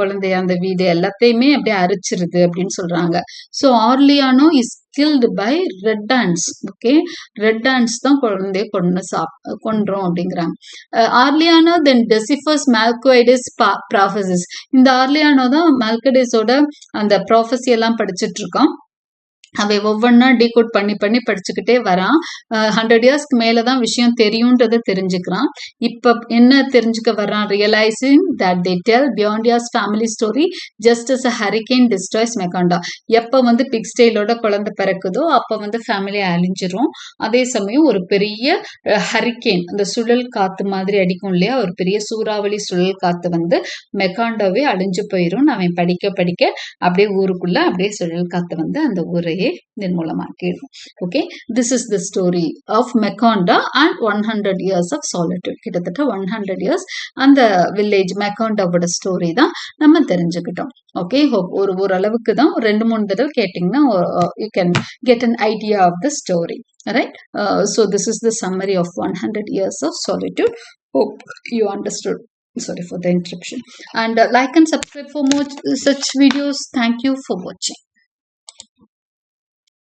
A: குழந்தைய, அந்த வீடு எல்லாத்தையுமே அப்படியே அரிச்சிருது அப்படின்னு சொல்றாங்க. So Aureliano is killed by red ants. Okay, red ants தான் குழந்தைய கொன்றோம் அப்படிங்கிறாங்க. Aureliano then deciphers Melquiades prophecies. இந்த ஆர்லியானோ தான் மால்குவைடிஸோட அந்த ப்ராஃபஸி எல்லாம் படிச்சுட்டு இருக்கோம். அவன் ஒவ்வொன்னா டீகோட் பண்ணி பண்ணி படிச்சுக்கிட்டே வரான். 100 இயர்ஸ்க்கு மேலதான் விஷயம் தெரியும்ன்றத தெரிஞ்சுக்கிறான். இப்ப என்ன தெரிஞ்சுக்க வர்றான்? Realising that they tell Buendias family story just as a hurricane destroys Macondo. எப்ப வந்து பிக்ஸ்டெயிலோட குழந்தை பிறக்குதோ அப்ப வந்து ஃபேமிலி அழிஞ்சிரும். அதே சமயம் ஒரு பெரிய ஹரிகேன், அந்த சுழல் காத்து மாதிரி அடிக்கும் இல்லையா, ஒரு பெரிய சூறாவளி சுழல் காத்து வந்து மெக்காண்டாவே அழிஞ்சு போயிரும். அவன் படிக்க படிக்க அப்படியே ஊருக்குள்ள அப்படியே சுழல் காத்து வந்து அந்த ஊரையே நிர்மூலமாக்கிடும். Okay, this is the story of Macondo and 100 years of solitude. கிட்டத்தட்ட 100 இயர்ஸ் அந்த வில்லேஜ் மெக்காண்டாவோட ஸ்டோரி தான் நம்ம தெரிஞ்சுக்கிட்டோம். ஓகே, ஹோப் ஓரளவுக்கு தான், ஒரு 2-3 தடவை கேட்டிங்கன்னா you can get an idea of the story. Right? So this is the summary of 100 years of solitude. Hope you understood. Sorry for the interruption. And like and subscribe for more such videos. Thank you for watching.